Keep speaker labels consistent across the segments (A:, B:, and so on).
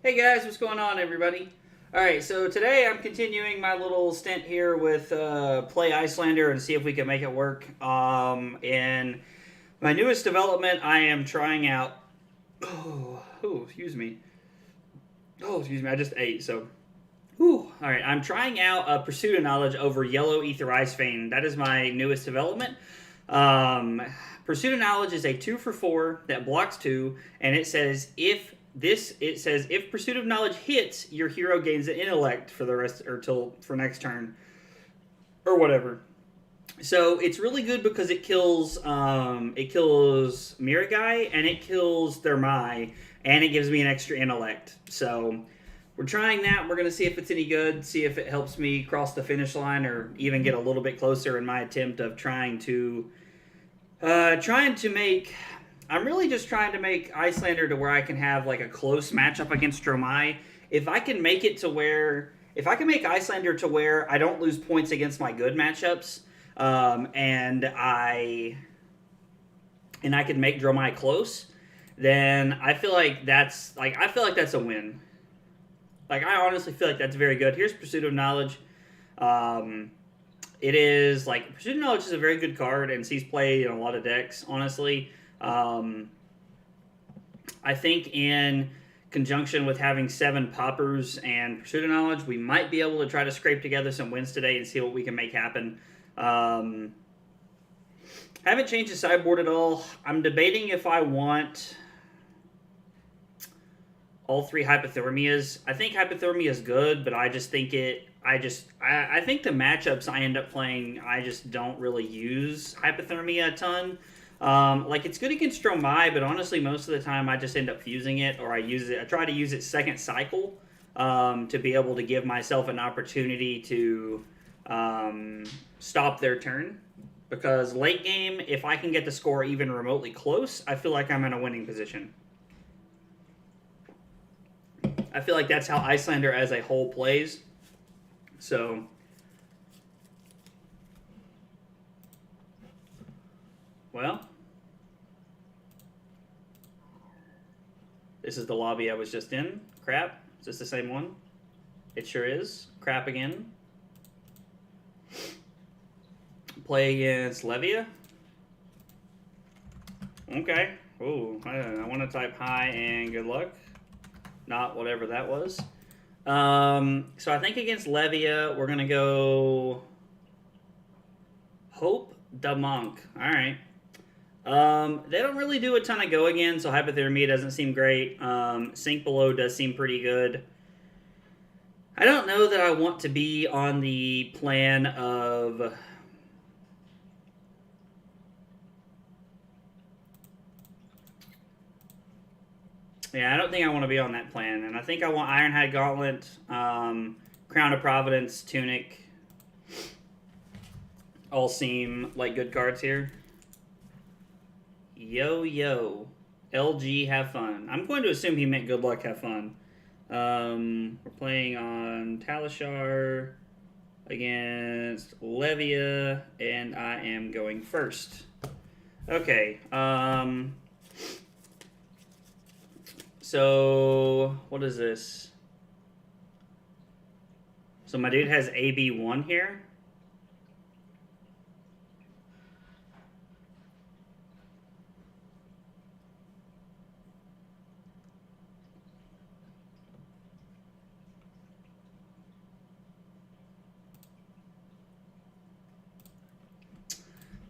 A: Hey guys, what's going on, everybody? Alright, so today I'm continuing my little stint here with Play Iyslander and see if we can make it work. In my newest development, I am trying out. Excuse me. Excuse me, I just ate, so. Alright, I'm trying out Pursuit of Knowledge over Yellow Ether Ice Vein. That is my newest development. Um, Pursuit of Knowledge is a 2 for 4 that blocks 2, and it says if Pursuit of Knowledge hits, your hero gains an intellect for the rest or till for next turn or whatever. So it's really good because it kills Miragai and it kills Thermai, and it gives me an extra intellect. So we're trying that. We're going to see if it's any good, see if it helps me cross the finish line or even get a little bit closer in my attempt of trying to make. I'm really just trying to make Iyslander to where I can have like a close matchup against Dromai. If I can make Iyslander to where I don't lose points against my good matchups, and I can make Dromai close, then I feel like that's a win. Like, I honestly feel like that's very good. Here's Pursuit of Knowledge. It is like Pursuit of Knowledge is a very good card and sees play in a lot of decks. Honestly, I think in conjunction with having 7 poppers and Pursuit of Knowledge, we might be able to try to scrape together some wins today and see what we can make happen. Haven't changed the sideboard at all. I'm debating if I want all 3 Hypothermias. I think Hypothermia is good, but I just think I think the matchups I end up playing, I just don't really use Hypothermia a ton. Like, it's good against Dromai, but honestly, most of the time I just end up fusing it, or I try to use it second cycle to be able to give myself an opportunity to stop their turn. Because late game, if I can get the score even remotely close, I feel like I'm in a winning position. I feel like that's how Iyslander as a whole plays. So, well, this is the lobby I was just in. Crap. Is this the same one? It sure is. Crap again. Play against Levia. Okay. Ooh, I want to type hi and good luck. Not whatever that was. So I think against Levia, we're going to go Hope the Monk. All right. They don't really do a ton of go again, so Hypothermia doesn't seem great. Sink Below does seem pretty good. I don't know that I want to be on the plan of... Yeah, I don't think I want to be on that plan. And I think I want Ironhide Gauntlet, Crown of Providence, Tunic. All seem like good cards here. Yo. LG, have fun. I'm going to assume he meant good luck, have fun. We're playing on Talishar against Levia, and I am going first. Okay, so, what is this? So my dude has AB1 here.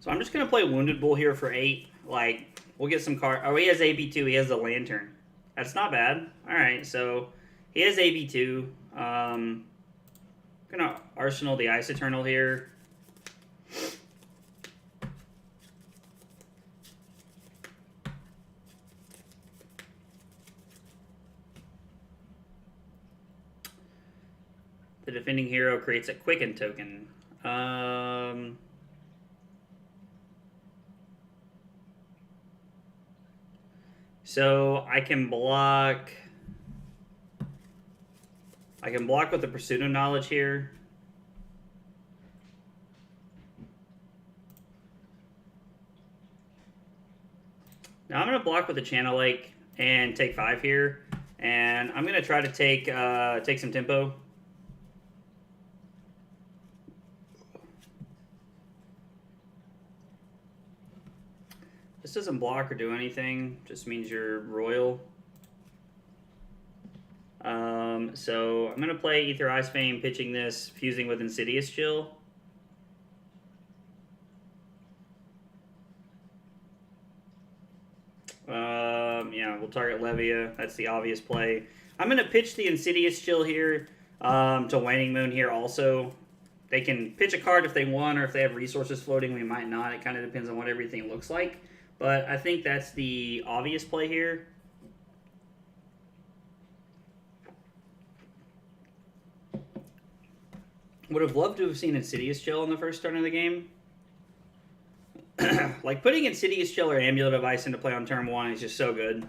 A: So I'm just going to play Wounded Bull here for 8. Like, we'll get some card. Oh, he has AB2. He has the Lantern. That's not bad. Alright, so he has AB2. I'm going to Arsenal the Ice Eternal here. The defending hero creates a Quicken token. So I can block with the Pursuit of Knowledge here. Now I'm going to block with the Channel Lake and take 5 here. And I'm going to try to take some tempo. This doesn't block or do anything, just means you're royal. So I'm going to play Ether Ice Fame, pitching this, fusing with Insidious Chill. Yeah, we'll target Levia. That's the obvious play. I'm going to pitch the Insidious Chill here to Waning Moon here also. They can pitch a card if they want, or if they have resources floating, we might not. It kind of depends on what everything looks like. But I think that's the obvious play here. Would have loved to have seen Insidious Chill in the first turn of the game. Like, putting Insidious Chill or Amulet of Ice into play on turn 1 is just so good.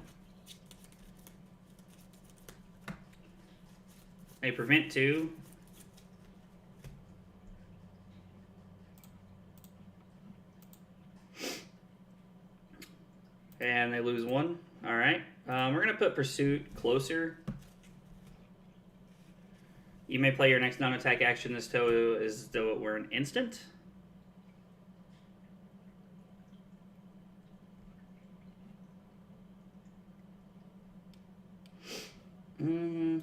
A: They prevent 2. And they lose 1. Alright. We're going to put Pursuit closer. You may play your next non-attack action this toe as though it were an instant.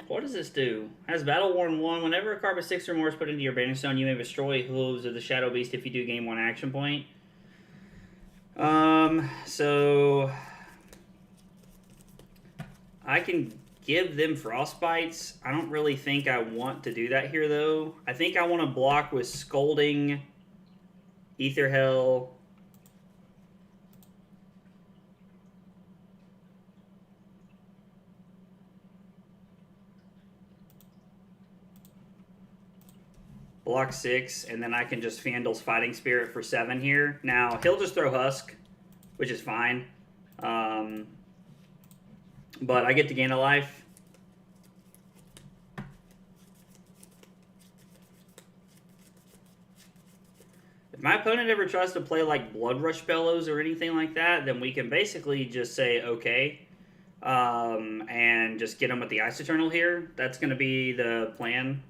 A: What does this do? Has Battle Worn 1. Whenever a card with 6 or more is put into your Banner Stone, you may destroy Hooves of the Shadow Beast if you do gain 1 action point. So I can give them Frostbites. I don't really think I want to do that here, though. I think I want to block with Scolding, Ether Hell, block 6, and then I can just Fandle's Fighting Spirit for 7 here. Now, he'll just throw Husk, which is fine. But I get to gain a life. If my opponent ever tries to play like Blood Rush Bellows or anything like that, then we can basically just say okay. And just get them with the Ice Eternal here. That's going to be the plan.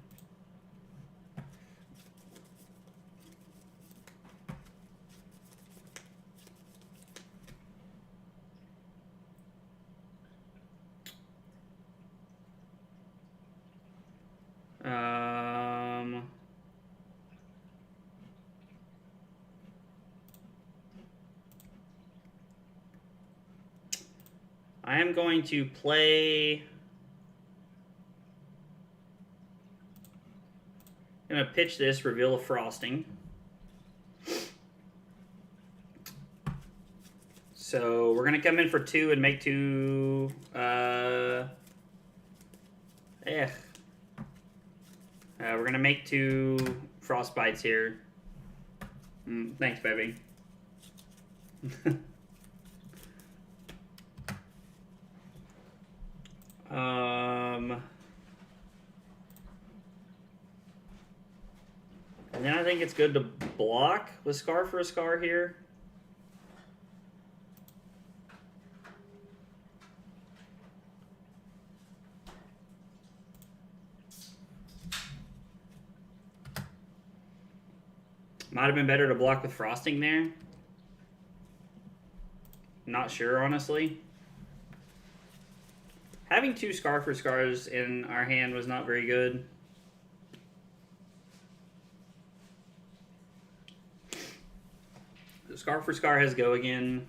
A: I am going to play. I'm going to pitch this, Reveal of Frosting. So we're going to come in for 2 and make 2. We're going to make 2 Frostbites here. Thanks, baby. And then I think it's good to block with Scar for a Scar here. Might have been better to block with Frosting there. Not sure, honestly. Having 2 Scar for Scars in our hand was not very good. The Scar for Scar has go again.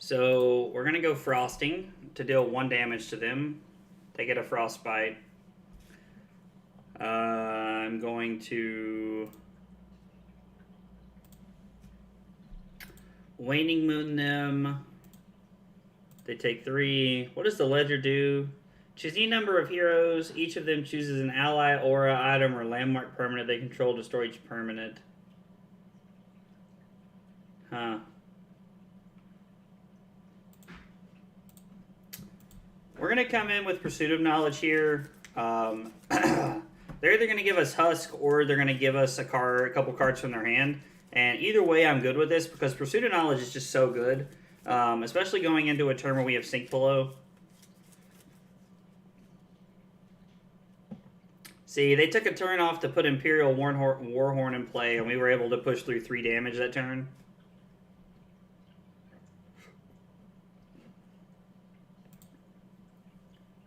A: So we're going to go Frosting to deal 1 damage to them. They get a Frostbite. I'm going to Waning Moon them. They take 3. What does the ledger do? Choose any number of heroes. Each of them chooses an ally, aura, item, or landmark permanent they control. Destroy each permanent. Huh. We're going to come in with Pursuit of Knowledge here. They're either going to give us Husk or they're going to give us a couple cards from their hand. And either way, I'm good with this because Pursuit of Knowledge is just so good. Especially going into a turn where we have Sink Below. See, they took a turn off to put Imperial Warhorn in play, and we were able to push through 3 damage that turn.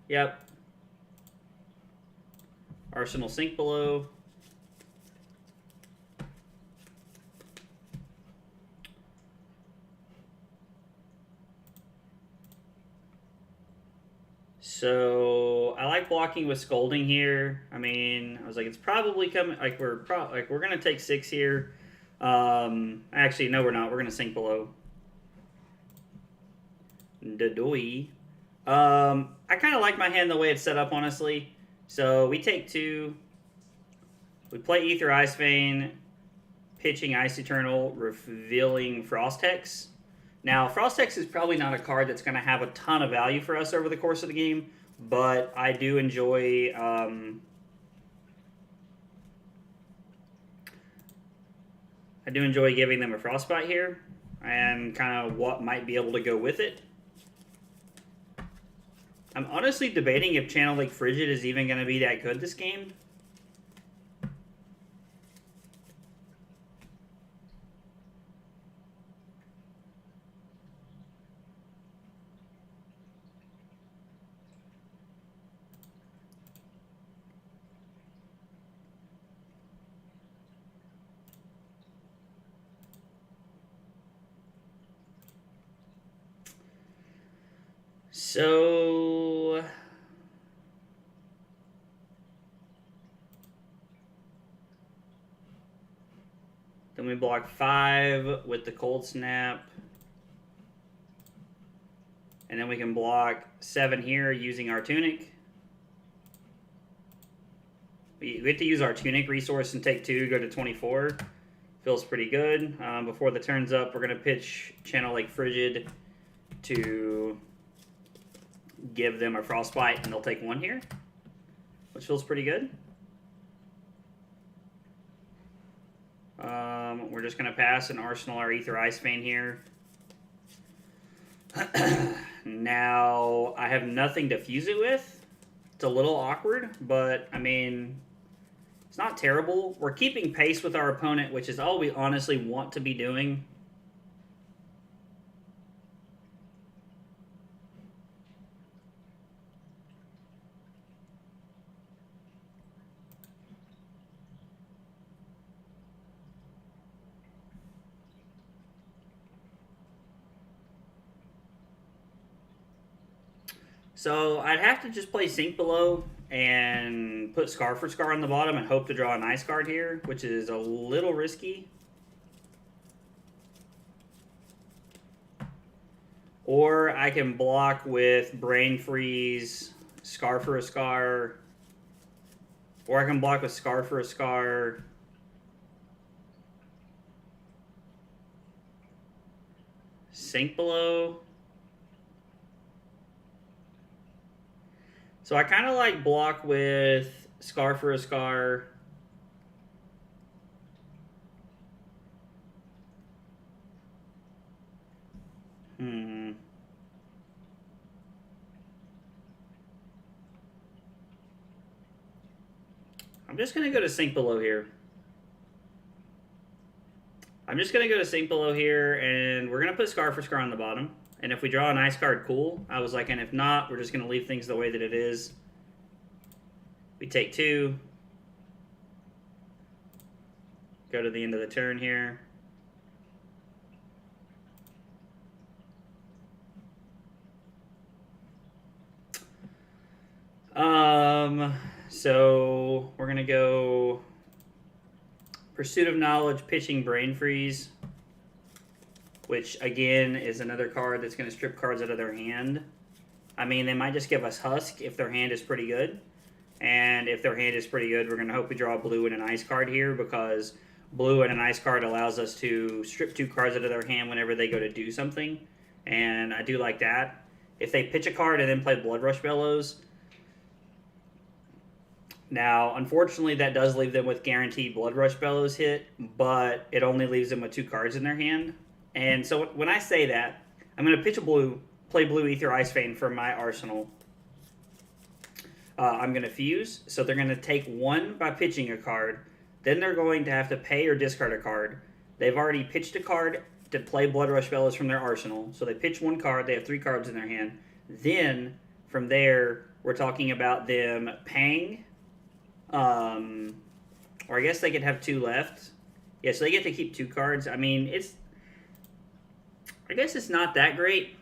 A: Yep. Arsenal Sink Below. So I like blocking with Scolding here. I mean, I was like, it's probably coming. Like we're gonna take 6 here. Actually, no, we're not. We're gonna Sink Below. Dadoy. I kind of like my hand the way it's set up, honestly. So we take 2. We play Ether Ice Vein, pitching Ice Eternal, revealing Frost Hex. Now, Frost Hex is probably not a card that's going to have a ton of value for us over the course of the game, but I do enjoy giving them a Frostbite here and kind of what might be able to go with it. I'm honestly debating if Channel Lake Frigid is even going to be that good this game. So then we block 5 with the Cold Snap. And then we can block 7 here using our Tunic. We have to use our Tunic resource and take 2, go to 24. Feels pretty good. Before the turn's up, we're going to pitch Channel Lake Frigid to give them a Frostbite, and they'll take 1 here, which feels pretty good. We're just going to pass and arsenal our Ether Ice Vein here. Now, I have nothing to fuse it with. It's a little awkward, but, I mean, it's not terrible. We're keeping pace with our opponent, which is all we honestly want to be doing. So I'd have to just play Sink Below and put Scar for Scar on the bottom and hope to draw a nice card here, which is a little risky. Or I can block with Brain Freeze, Scar for a Scar. Or I can block with Scar for a Scar. Sink Below. So I kind of like block with Scar for a Scar. I'm just going to go to Sink Below here. I'm just going to go to Sink Below here, and we're going to put Scar for Scar on the bottom. And if we draw a nice card, cool. I was like, and if not, we're just going to leave things the way that it is. We take 2. Go to the end of the turn here. So we're going to go Pursuit of Knowledge, pitching Brain Freeze. which again is another card that's going to strip cards out of their hand. I mean, they might just give us Husk if their hand is pretty good. And if their hand is pretty good, we're going to hope we draw a blue and an ice card here, because blue and an ice card allows us to strip 2 cards out of their hand whenever they go to do something. And I do like that. If they pitch a card and then play Blood Rush Bellows, now, unfortunately, that does leave them with guaranteed Blood Rush Bellows hit, but it only leaves them with 2 cards in their hand. And so when I say that, I'm going to pitch a blue, play blue Ether Ice Vein from my arsenal. I'm going to fuse, so they're going to take 1 by pitching a card. Then they're going to have to pay or discard a card. They've already pitched a card to play Blood Rush Bellows from their arsenal. So they pitch 1 card, they have 3 cards in their hand. Then, from there, we're talking about them paying. Or I guess they could have 2 left. Yeah, so they get to keep 2 cards. I mean, I guess it's not that great.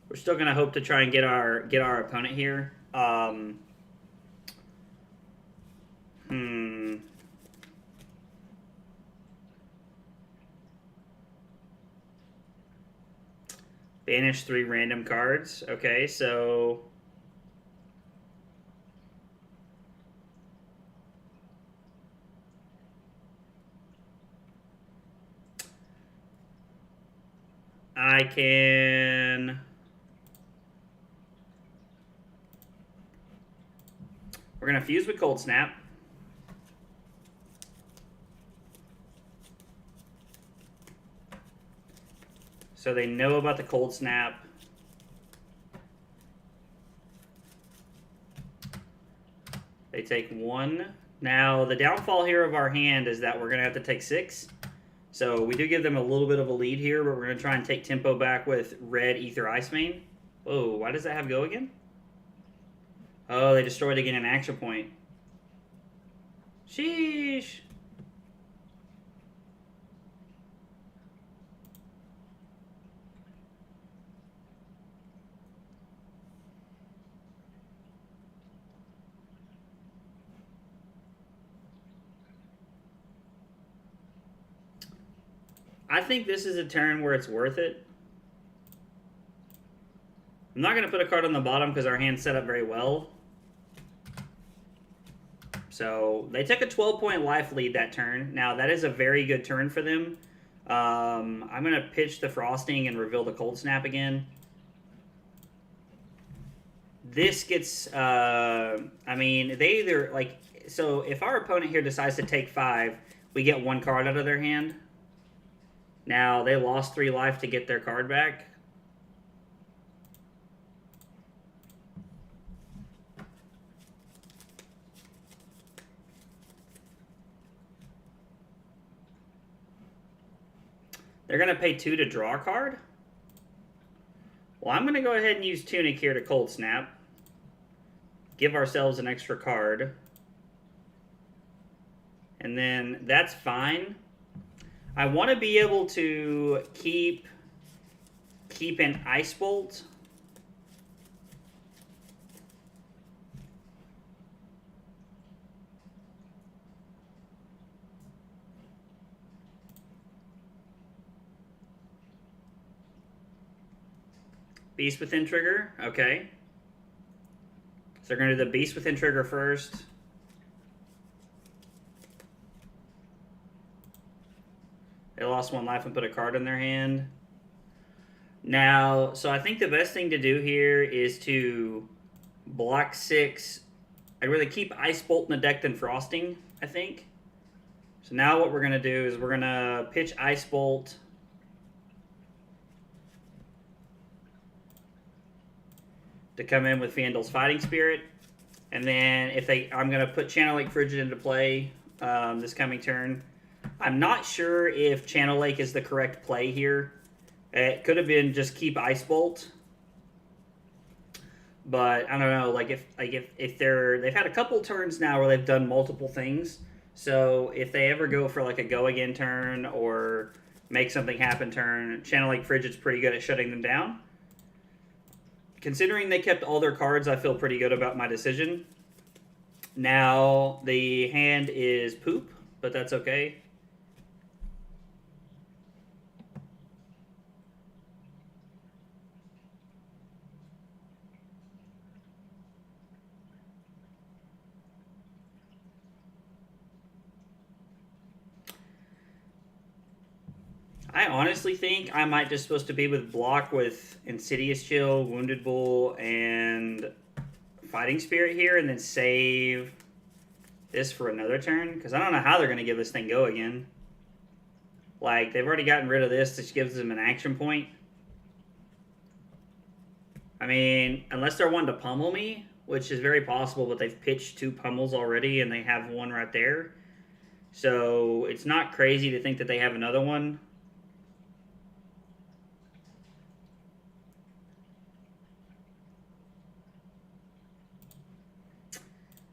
A: We're still gonna hope to try and get our opponent here. Banish 3 random cards. Okay, so I can. We're going to fuse with Cold Snap. So they know about the Cold Snap. They take 1. Now, the downfall here of our hand is that we're going to have to take 6. So we do give them a little bit of a lead here, but we're going to try and take tempo back with red Ether Ice Vein. Whoa, why does that have go again? Oh, they destroyed again an action point. Sheesh. I think this is a turn where it's worth it. I'm not going to put a card on the bottom because our hand's set up very well. So they took a 12-point life lead that turn. Now, that is a very good turn for them. I'm going to pitch the Frosting and reveal the Cold Snap again. This gets, I mean, they either, like, so if our opponent here decides to take 5, we get 1 card out of their hand. Now, they lost 3 life to get their card back. They're going to pay 2 to draw a card. Well, I'm going to go ahead and use Tunic here to Cold Snap. Give ourselves an extra card. And then that's fine. I want to be able to keep an Ice Bolt. Beast Within trigger, okay. So they're going to do the Beast Within trigger first. They lost 1 life and put a card in their hand. Now, so I think the best thing to do here is to block 6. I'd rather keep Ice Bolt in the deck than Frosting, I think. So now what we're going to do is we're going to pitch Ice Bolt. To come in with Vandal's Fighting Spirit. And then I'm going to put Channel Lake Frigid into play this coming turn. I'm not sure if Channel Lake is the correct play here. It could have been just keep Ice Bolt. But I don't know, like if they've had a couple turns now where they've done multiple things. So if they ever go for like a go again turn or make something happen turn, Channel Lake Frigid's pretty good at shutting them down. Considering they kept all their cards, I feel pretty good about my decision. Now, the hand is poop, but that's okay. I honestly think I might just supposed to be with block with Insidious Chill, Wounded Bull, and Fighting Spirit here, and then save this for another turn, because I don't know how they're going to give this thing go again. Like, they've already gotten rid of this, which gives them an action point. I mean, unless they're wanting to pummel me, which is very possible, but they've pitched 2 pummels already, and they have one right there. So, it's not crazy to think that they have another one.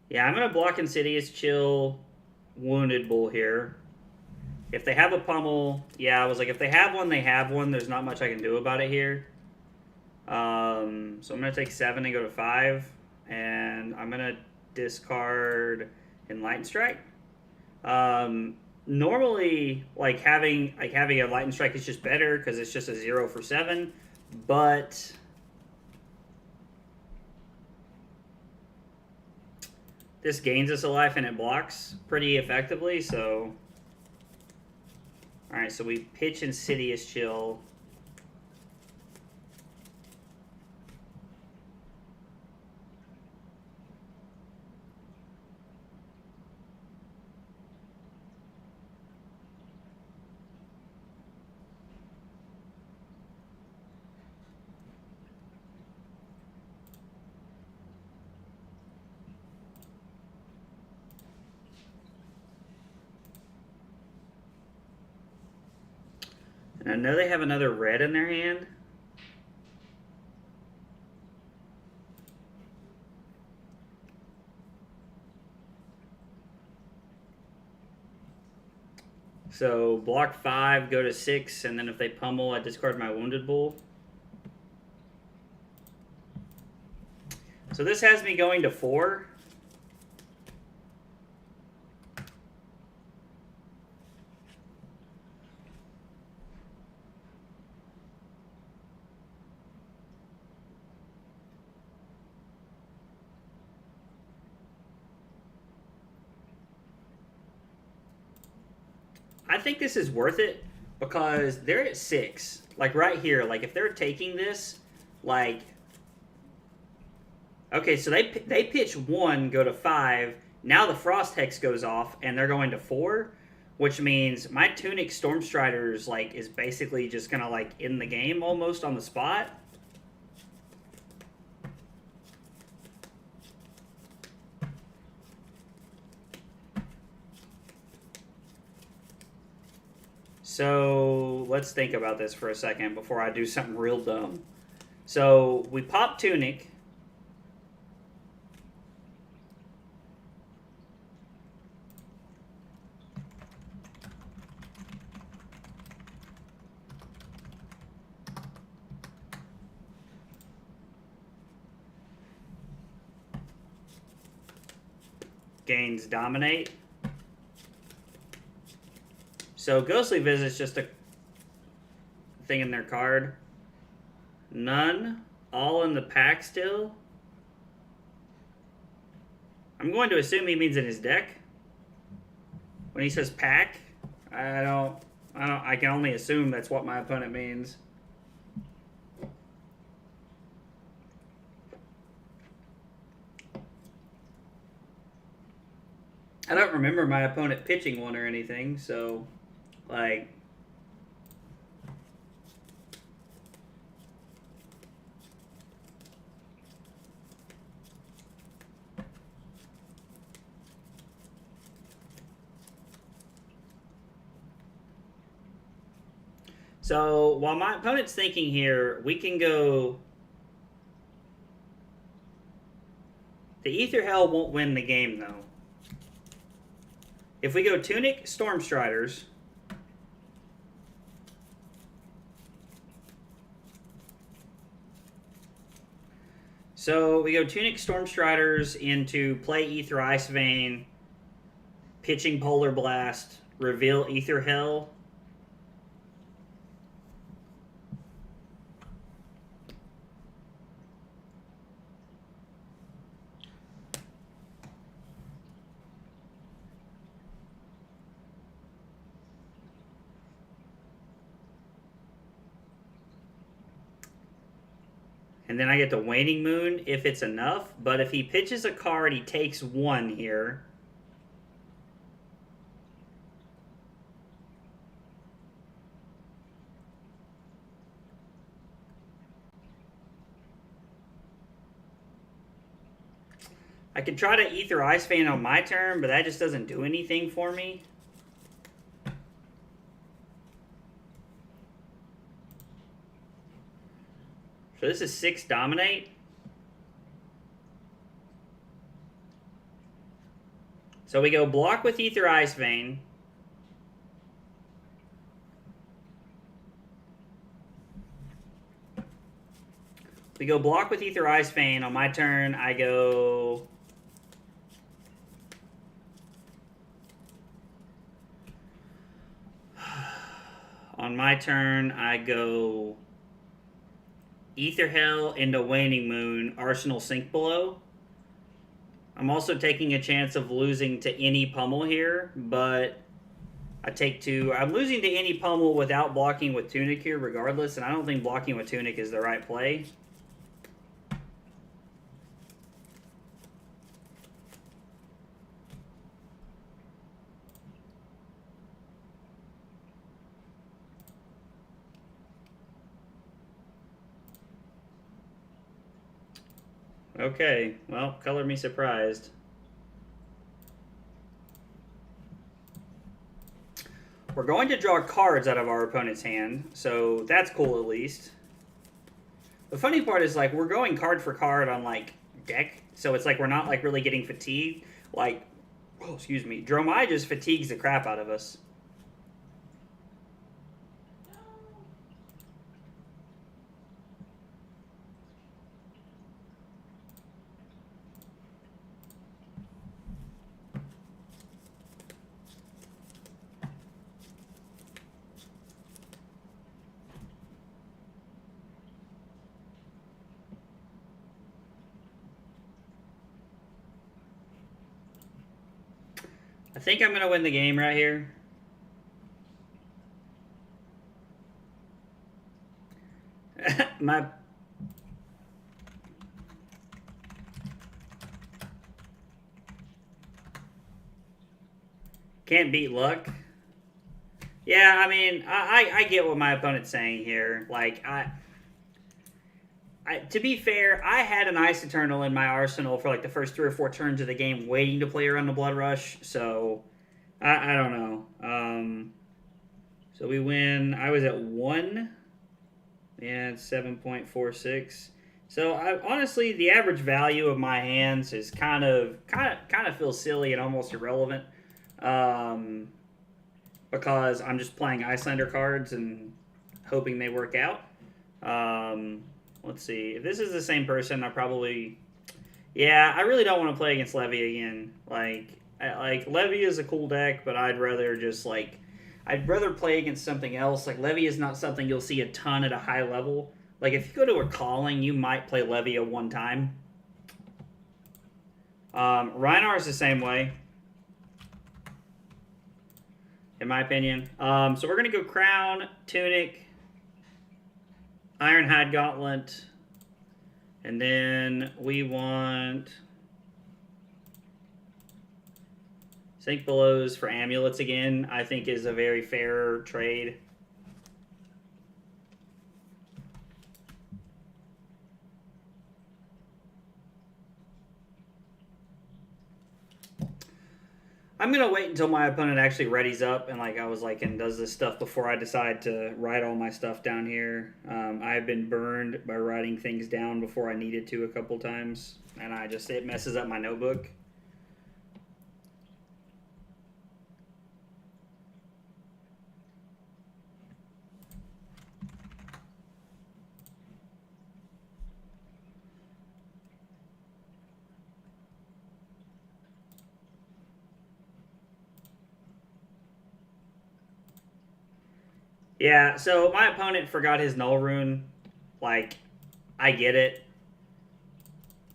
A: Yeah, I'm going to block Insidious Chill, Wounded Bull here. If they have a pummel, yeah, I was like, if they have one, they have one. There's not much I can do about it here. So I'm going to take 7 and go to 5. And I'm going to discard Enlightened Strike. Normally, having a Lightning Strike is just better because it's just a 0 for 7. But this gains us a life and it blocks pretty effectively, so... Alright, so we pitch Insidious Chill. And I know they have another red in their hand. So block 5, go to 6, and then if they pummel, I discard my Wounded Bull. So this has me going to 4. I think this is worth it because they're at 6. Like right here, like if they're taking this, like... Okay, so they pitch 1, go to 5. Now the Frost Hex goes off, and they're going to 4, which means my Tunic Stormstriders, like, is basically just going to, like, end the game almost on the spot. So let's think about this for a second before I do something real dumb. So we pop Tunic. Gains Dominate. So Ghostly Visit's just a thing in their card. None. All in the pack still. I'm going to assume he means in his deck. When he says pack, I can only assume that's what my opponent means. I don't remember my opponent pitching one or anything, so, like... So, while my opponent's thinking here, we can go... The Ether Hell won't win the game, though. If we go Tunic, Stormstriders... So, we go Tunic, Stormstriders into play Ether Ice Vein, pitching Polar Blast, reveal Ether Hell... And then I get the Waning Moon if it's enough. But if he pitches a card, he takes 1 here. I could try to Ether Ice Fan on my turn, but that just doesn't do anything for me. So this is 6 Dominate. So we go block with Ether Ice Vein. We go block with Ether Ice Vein. On my turn, I go... On my turn, I go Ether Hell into Waning Moon, Arsenal Sink Below. I'm also taking a chance of losing to any pummel here, but I take 2. I'm losing to any pummel without blocking with Tunic here regardless, and I don't think blocking with Tunic is the right play. Okay, well, color me surprised. We're going to draw cards out of our opponent's hand, so that's cool at least. The funny part is, like, we're going card for card on, like, deck, so it's like we're not, like, really getting fatigued. Like, oh, excuse me, Dromai just fatigues the crap out of us. I think I'm going to win the game right here. My... Can't beat luck. Yeah, I mean, I get what my opponent's saying here. Like, to be fair, I had an Ice Eternal in my arsenal for like the first 3 or 4 turns of the game, waiting to play around the Blood Rush. So I don't know. So we win. I was at 1. Yeah, it's 7.46. So honestly, the average value of my hands is kind of feels silly and almost irrelevant. Because I'm just playing Islander cards and hoping they work out. Let's see. If this is the same person, I probably... Yeah, I really don't want to play against Levy again. Like Levy is a cool deck, but I'd rather just, like... I'd rather play against something else. Like, Levy is not something you'll see a ton at a high level. Like, if you go to a calling, you might play Levy at one time. Rhinar is the same way, in my opinion. So we're going to go Crown, Tunic, Ironhide Gauntlet, and then we want Sink Belows for Amulets again. I think is a very fair trade. I'm going to wait until my opponent actually readies up and and does this stuff before I decide to write all my stuff down here. I've been burned by writing things down before I needed to a couple times, and it messes up my notebook. Yeah, so my opponent forgot his Null Rune. Like, I get it.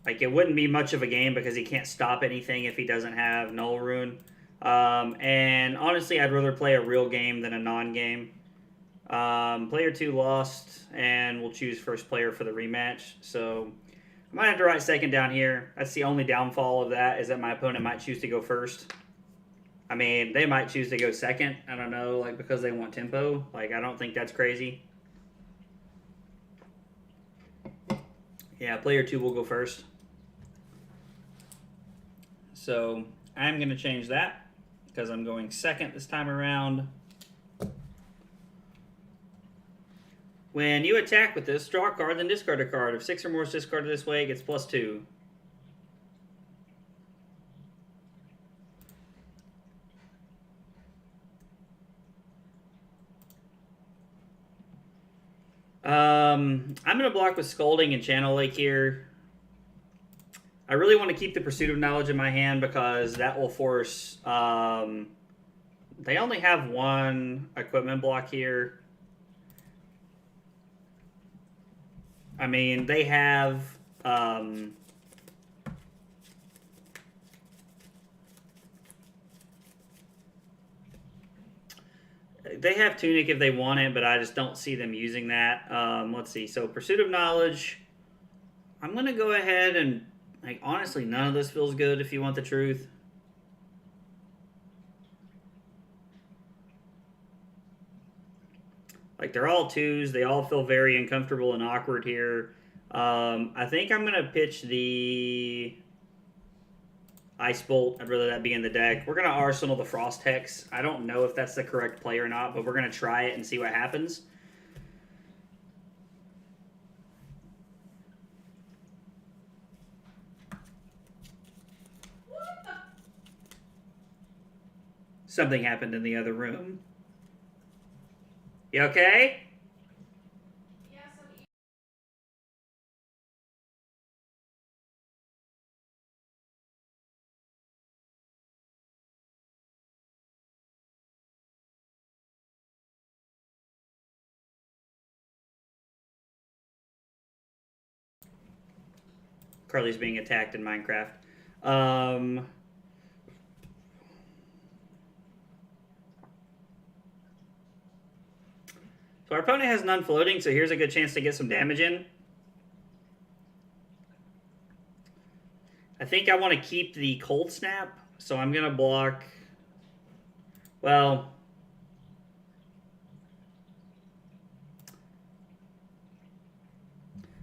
A: Like, it wouldn't be much of a game because he can't stop anything if he doesn't have Null Rune. And honestly, I'd rather play a real game than a non-game. Player 2 lost, and we'll choose first player for the rematch. So I might have to write second down here. That's the only downfall of that, is that my opponent might choose to go first. I mean, they might choose to go second. I don't know, like, because they want tempo. Like, I don't think that's crazy. Yeah, player 2 will go first. So I'm going to change that because I'm going second this time around. When you attack with this, draw a card, then discard a card. If 6 or more is discarded this way, it gets +2. I'm going to block with Scolding and Channel Lake here. I really want to keep the Pursuit of Knowledge in my hand because that will force... they only have one equipment block here. I mean, they have... they have Tunic if they want it, but I just don't see them using that. Let's see. So, Pursuit of Knowledge. I'm going to go ahead and... Like, honestly, none of this feels good if you want the truth. Like, they're all 2s. They all feel very uncomfortable and awkward here. I think I'm going to pitch the Ice Bolt. I'd rather that be in the deck. We're going to Arsenal the Frost Hex. I don't know if that's the correct play or not, but we're going to try it and see what happens. Something happened in the other room. You okay?
B: Yes, I'm eating.
A: Carly's being attacked in Minecraft. So our opponent has none floating, so here's a good chance to get some damage in. I think I want to keep the Cold Snap, so I'm going to block... Well...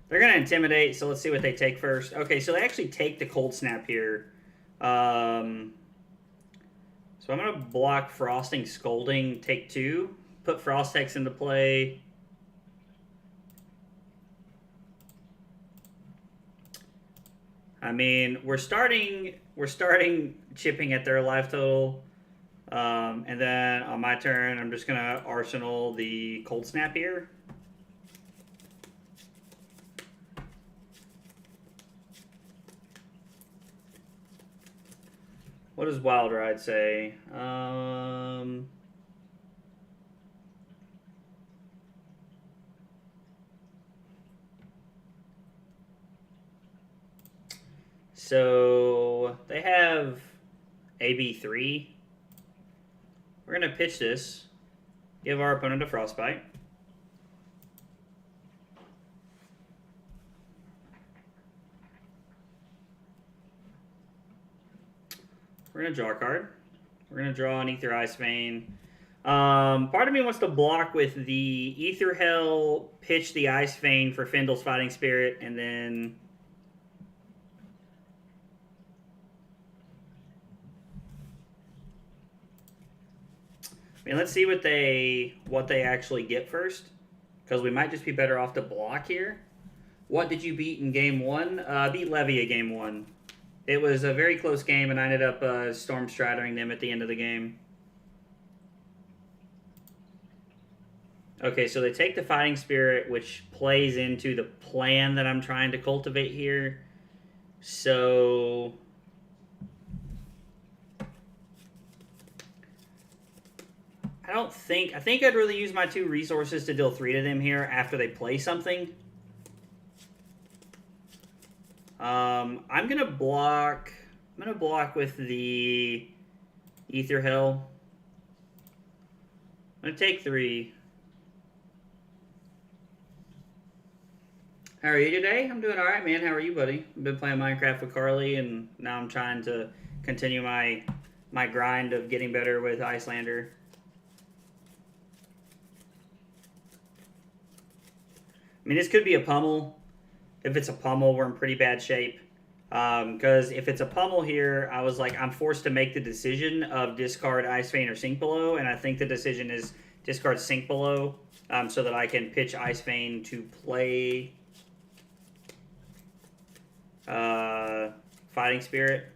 A: They're going to Intimidate, so let's see what they take first. Okay, so they actually take the Cold Snap here. So I'm going to block Frosting, Scolding, take 2. Put Frost Hex into play. I mean, we're starting chipping at their life total. And then on my turn, I'm just going to Arsenal the Cold Snap here. What does Wild Ride say? So they have AB3. We're going to pitch this. Give our opponent a Frostbite. We're going to draw a card. We're going to draw an Ether Ice Vein. Part of me wants to block with the Ether Hell, pitch the Ice Vein for Findle's Fighting Spirit, and then... I mean, let's see what they actually get first, because we might just be better off to block here. What did you beat in game 1? I beat Levy at game 1. It was a very close game, and I ended up Storm Strattering them at the end of the game. Okay, so they take the Fighting Spirit, which plays into the plan that I'm trying to cultivate here. So... I think I'd really use my 2 resources to deal 3 to them here after they play something. I'm gonna block with the Ether Hell. I'm gonna take 3. How are you today? I'm doing all right, man. How are you, buddy? I've been playing Minecraft with Carly, and now I'm trying to continue my grind of getting better with Iyslander. I mean, this could be a pummel. If it's a pummel, we're in pretty bad shape. Because if it's a pummel here, I was like, I'm forced to make the decision of discard Ice Vein or Sink Below, and I think the decision is discard Sink Below, so that I can pitch Ice Vein to play Fighting Spirit.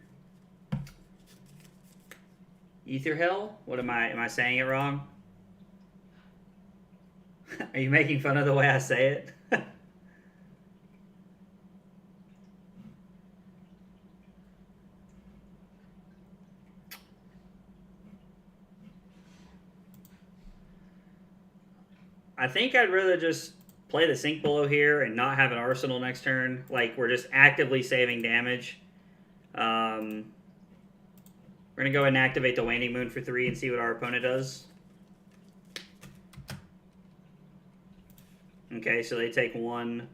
A: Ether Hell? What am I saying it wrong? Are you making fun of the way I say it? I think I'd rather just play the Sink Below here and not have an Arsenal next turn. Like, we're just actively saving damage. We're going to go ahead and activate the Waning Moon for 3 and see what our opponent does. Okay, so they take 1.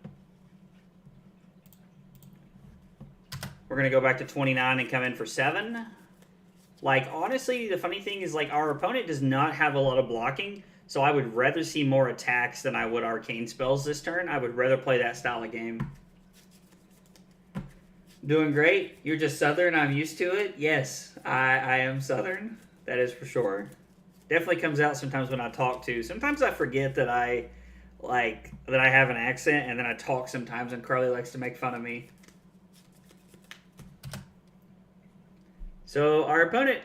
A: We're going to go back to 29 and come in for 7. Like, honestly, the funny thing is, like, our opponent does not have a lot of blocking, so I would rather see more attacks than I would arcane spells this turn. I would rather play that style of game. Doing great. You're just Southern. I'm used to it. Yes, I am Southern. That is for sure. Definitely comes out sometimes when I talk too. Sometimes I forget that I have an accent, and then I talk sometimes, and Carly likes to make fun of me. So our opponent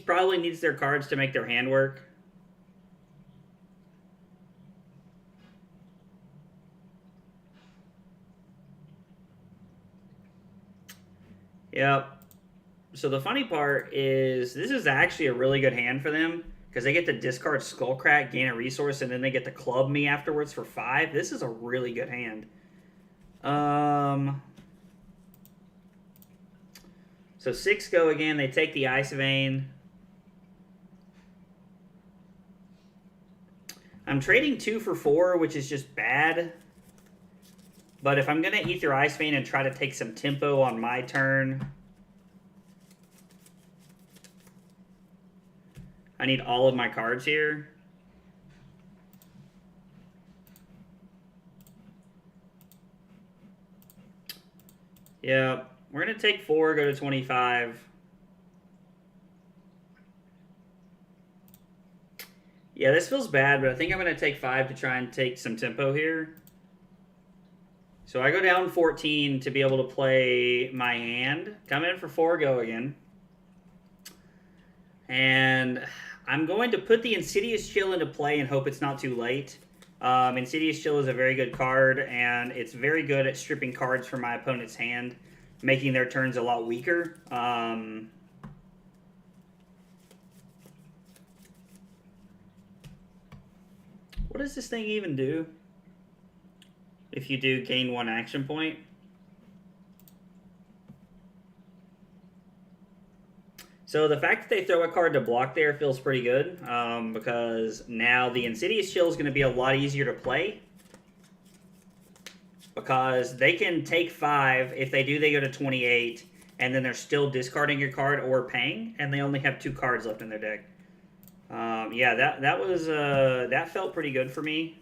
A: probably needs their cards to make their hand work. Yep. So the funny part is this is actually a really good hand for them because they get to discard Skullcrack, gain a resource, and then they get to club me afterwards for 5. This is a really good hand. So 6 go again. They take the Ice Vein. I'm trading 2 for 4, which is just bad. But if I'm going to Ether Ice Vein and try to take some tempo on my turn, I need all of my cards here. Yeah, we're going to take 4, go to 25. Yeah, this feels bad, but I think I'm going to take 5 to try and take some tempo here. So I go down 14 to be able to play my hand. Come in for 4, go again. And I'm going to put the Insidious Chill into play and hope it's not too late. Insidious Chill is a very good card, and it's very good at stripping cards from my opponent's hand, making their turns a lot weaker. What does this thing even do? If you do gain 1 action point. So the fact that they throw a card to block there feels pretty good, because now the Insidious Chill is going to be a lot easier to play. Because they can take 5. If they do, they go to 28, and then they're still discarding your card or paying, and they only have 2 cards left in their deck. Yeah, that felt pretty good for me.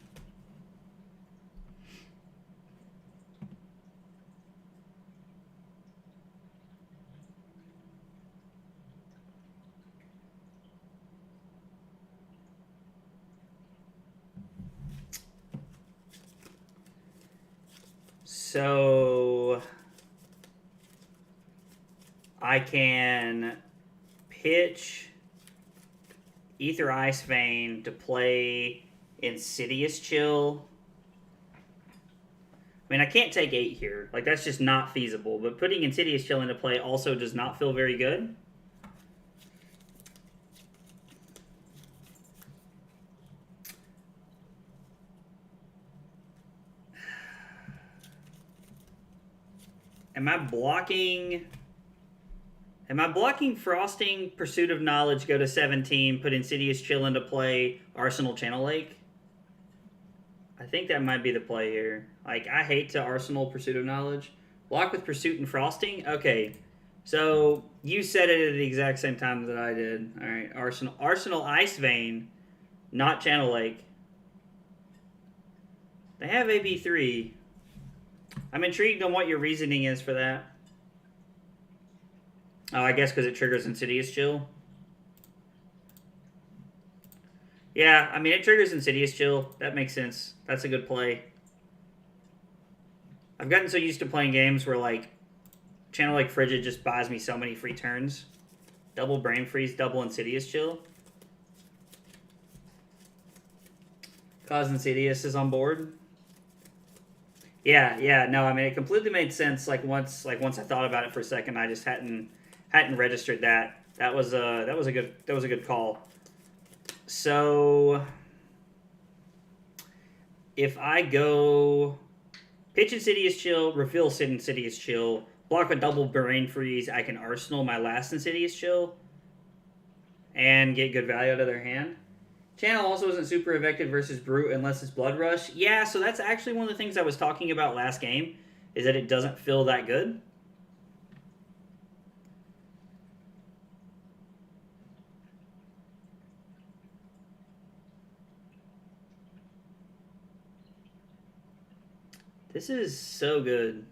A: So I can pitch Ether Ice Vein to play Insidious Chill. I mean, I can't take 8 here. Like, that's just not feasible. But putting Insidious Chill into play also does not feel very good. Am I blocking Frosting, Pursuit of Knowledge, go to 17, put Insidious Chill into play, Arsenal Channel Lake? I think that might be the play here. Like, I hate to Arsenal Pursuit of Knowledge. Block with Pursuit and Frosting? Okay. So, you said it at the exact same time that I did. Alright, Arsenal Ice Vein, not Channel Lake. They have AB3. I'm intrigued on what your reasoning is for that. Oh, I guess because it triggers Insidious Chill. Yeah, I mean, it triggers Insidious Chill. That makes sense. That's a good play. I've gotten so used to playing games where, like, Channel Lake Frigid just buys me so many free turns. Double Brain Freeze, double Insidious Chill. Cause Insidious is on board. Yeah, no, I mean, it completely made sense. Once I thought about it for a second, I just hadn't registered that. That was a good call. So if I go pitch Insidious Chill, reveal Insidious Chill, block a double Brain Freeze, I can Arsenal my last Insidious Chill and get good value out of their hand. Channel also isn't super effective versus Brute unless it's Blood Rush. Yeah, so that's actually one of the things I was talking about last game, is that it doesn't feel that good. This is so good.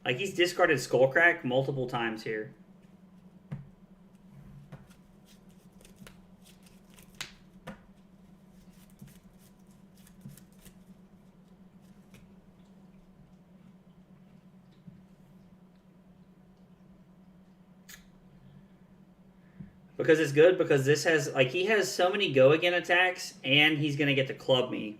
A: Like, he's discarded Skullcrack multiple times here. Because it's good, because this has, like, he has so many go again attacks, and he's going to get to club me.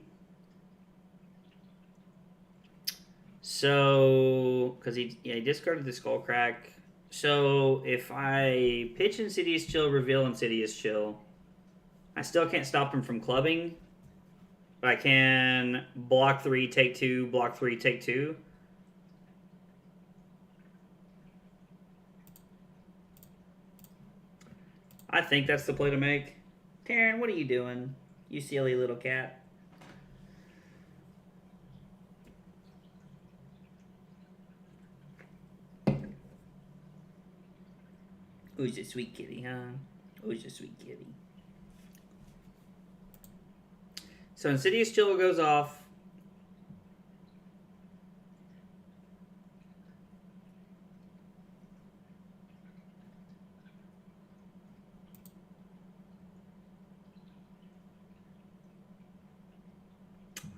A: So, because he discarded the Skullcrack. So, if I pitch Insidious Chill, reveal Insidious Chill, I still can't stop him from clubbing. But I can block 3, take 2, block 3, take 2. I think that's the play to make. Taryn, what are you doing? You silly little cat. Who's a sweet kitty, huh? Who's a sweet kitty? So Insidious Chill goes off.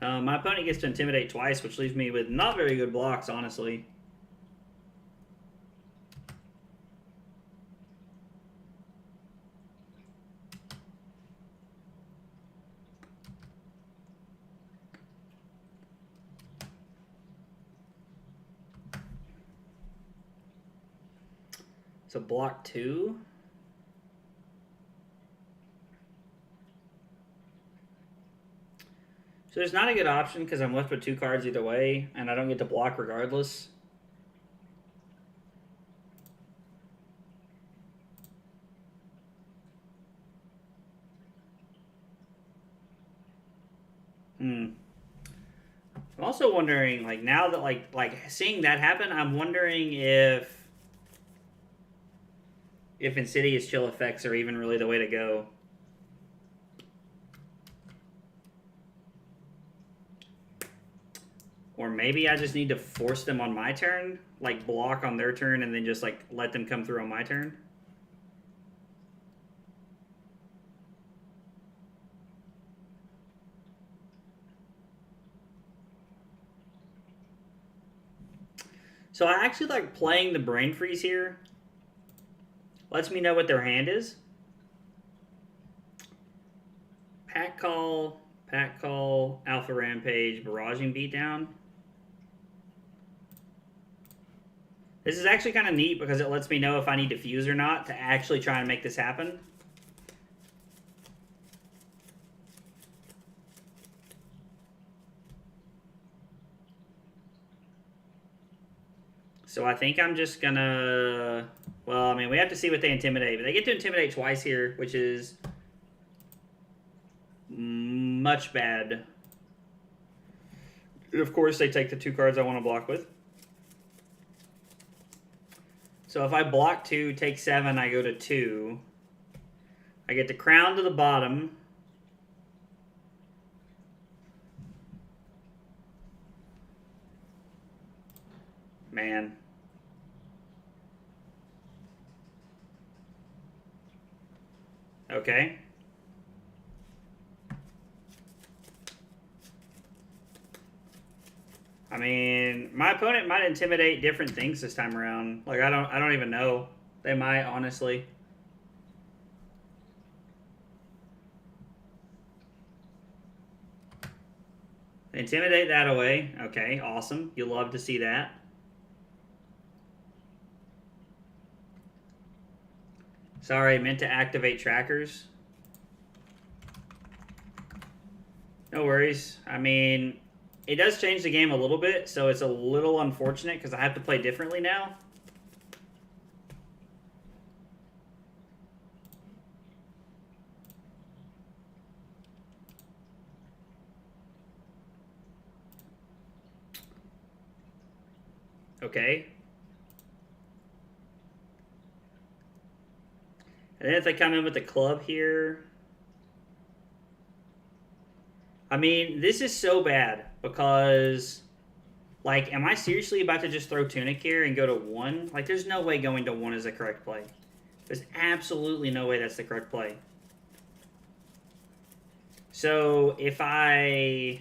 A: My opponent gets to Intimidate twice, which leaves me with not very good blocks, honestly. So block 2. So there's not a good option because I'm left with 2 cards either way, and I don't get to block regardless. I'm also wondering, like, now that like seeing that happen, I'm wondering if Insidious Chill effects are even really the way to go. Or maybe I just need to force them on my turn, like block on their turn and then just like let them come through on my turn. So I actually like playing the Brain Freeze here. Lets me know what their hand is. Pack Call, Alpha Rampage, Barraging Beatdown. This is actually kind of neat because it lets me know if I need to fuse or not to actually try and make this happen. So I think I'm just gonna... Well, I mean, we have to see what they Intimidate. But they get to Intimidate twice here, which is much bad. And of course, they take the 2 cards I want to block with. So if I block 2, take 7, I go to 2. I get the crown to the bottom. Man. Okay. I mean, my opponent might intimidate different things this time around. Like I don't even know. They might, honestly. Intimidate that away. Okay, awesome. You'll love to see that. Sorry, I meant to activate trackers. No worries. I mean, it does change the game a little bit, so it's a little unfortunate because I have to play differently now. Okay. And then if they come in with the club here... I mean, this is so bad because, like, am I seriously about to just throw Tunic here and go to 1? Like, there's no way going to 1 is the correct play. There's absolutely no way that's the correct play. So, if I...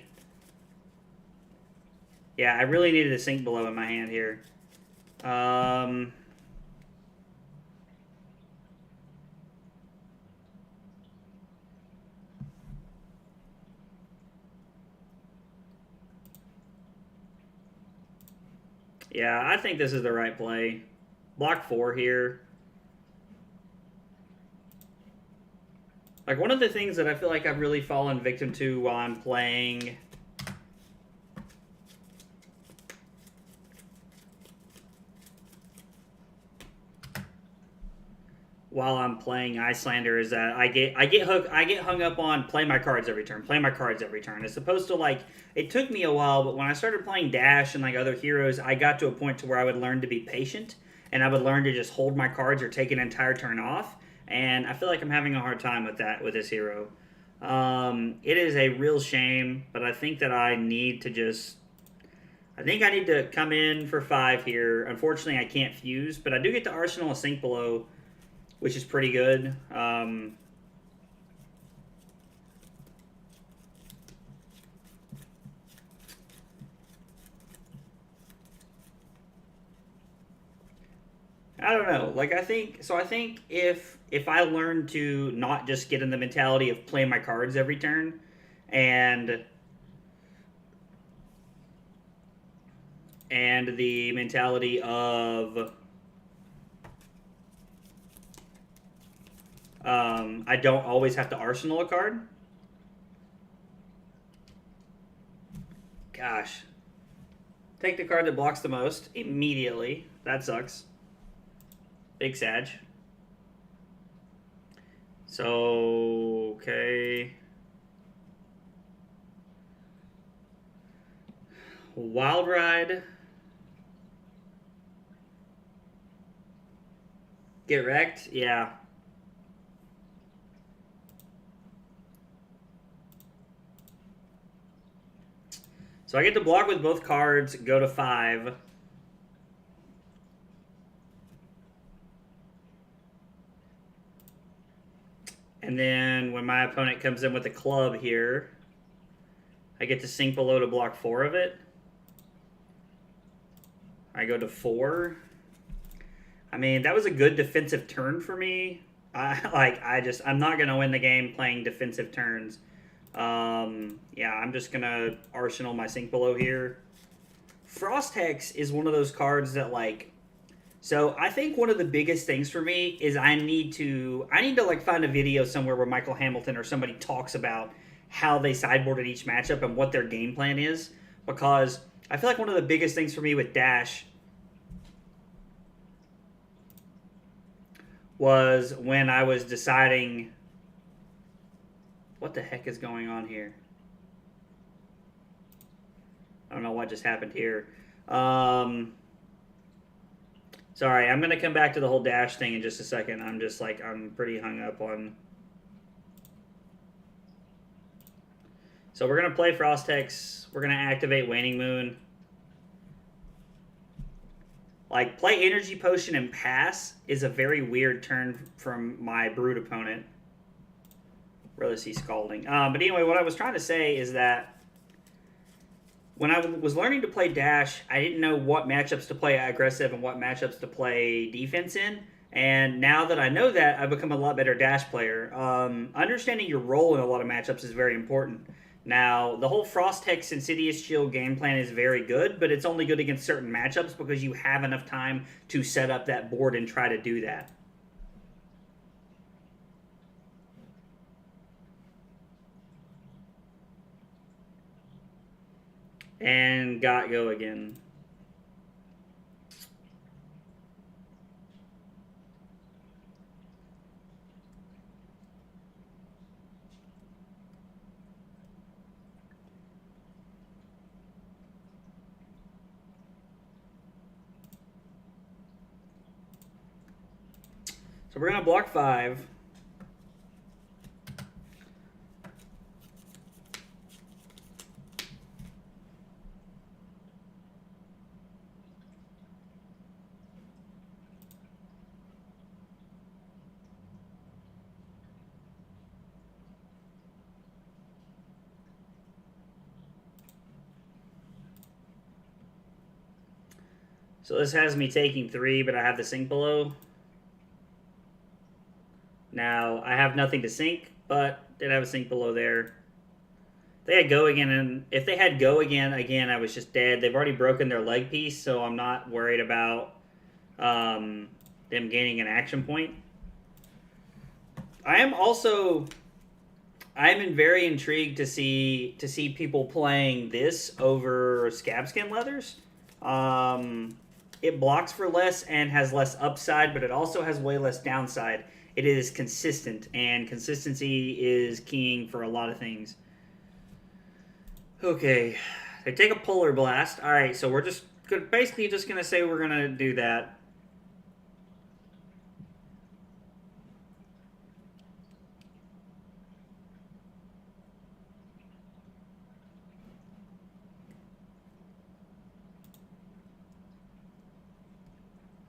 A: Yeah, I really needed a sink below in my hand here. Yeah, I think this is the right play. Block 4 here. Like, one of the things that I feel like I've really fallen victim to while I'm playing... Islander is that I get hung up on play my cards every turn, play my cards every turn. As opposed to, like, it took me a while, but when I started playing Dash and like other heroes, I got to a point to where I would learn to be patient and I would learn to just hold my cards or take an entire turn off. And I feel like I'm having a hard time with that with this hero. It is a real shame, but I think that I need to just... I think I need to come in for 5 here. Unfortunately, I can't fuse, but I do get to Arsenal a sink below, which is pretty good. I don't know. Like, I think if I learn to not just get in the mentality of play my cards every turn and the mentality of I don't always have to arsenal a card. Gosh. Take the card that blocks the most immediately. That sucks. Big Sag. So, okay. Wild Ride. Get wrecked? Yeah. So I get to block with both cards, go to 5. And then when my opponent comes in with a club here, I get to sink below to block 4 of it. I go to 4. I mean, that was a good defensive turn for me. I'm not going to win the game playing defensive turns. Yeah, I'm just going to arsenal my sink below here. Frost Hex is one of those cards that, like... So I think one of the biggest things for me is I need to like find a video somewhere where Michael Hamilton or somebody talks about how they sideboarded each matchup and what their game plan is. Because I feel like one of the biggest things for me with Dash was when I was deciding what the heck is going on here. I don't know what just happened here. Sorry, I'm going to come back to the whole dash thing in just a second. I'm just like, I'm pretty hung up on... So we're going to play Frostex. We're going to activate Waning Moon. Like, play Energy Potion and pass is a very weird turn from my Brute opponent. Rather see Scalding. But anyway, what I was trying to say is that when I was learning to play Dash, I didn't know what matchups to play aggressive and what matchups to play defense in. And now that I know that, I've become a lot better Dash player. Understanding your role in a lot of matchups is very important. Now, the whole Frost Hex Insidious Shield game plan is very good, but it's only good against certain matchups because you have enough time to set up that board and try to do that. And got go again. So we're going to block 5. So this has me taking 3, but I have the sink below. Now, I have nothing to sink, but did have a sink below there. They had go again, and if they had go again, I was just dead. They've already broken their leg piece, so I'm not worried about them gaining an action point. I'm very intrigued to see people playing this over Scabskin Leathers. It blocks for less and has less upside, but it also has way less downside. It is consistent, and consistency is keying for a lot of things. Okay, they take a Polar Blast. All right, so we're basically just gonna say we're gonna do that.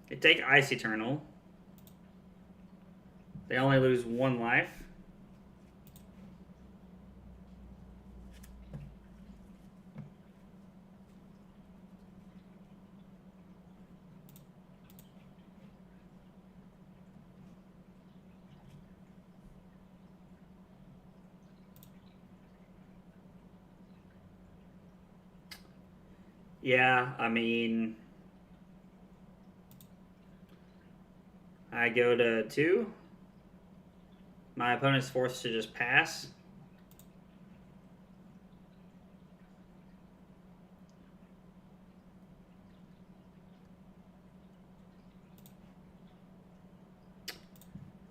A: They take Ice Eternal. They only lose 1 life. Yeah, I mean, I go to 2. My opponent's forced to just pass.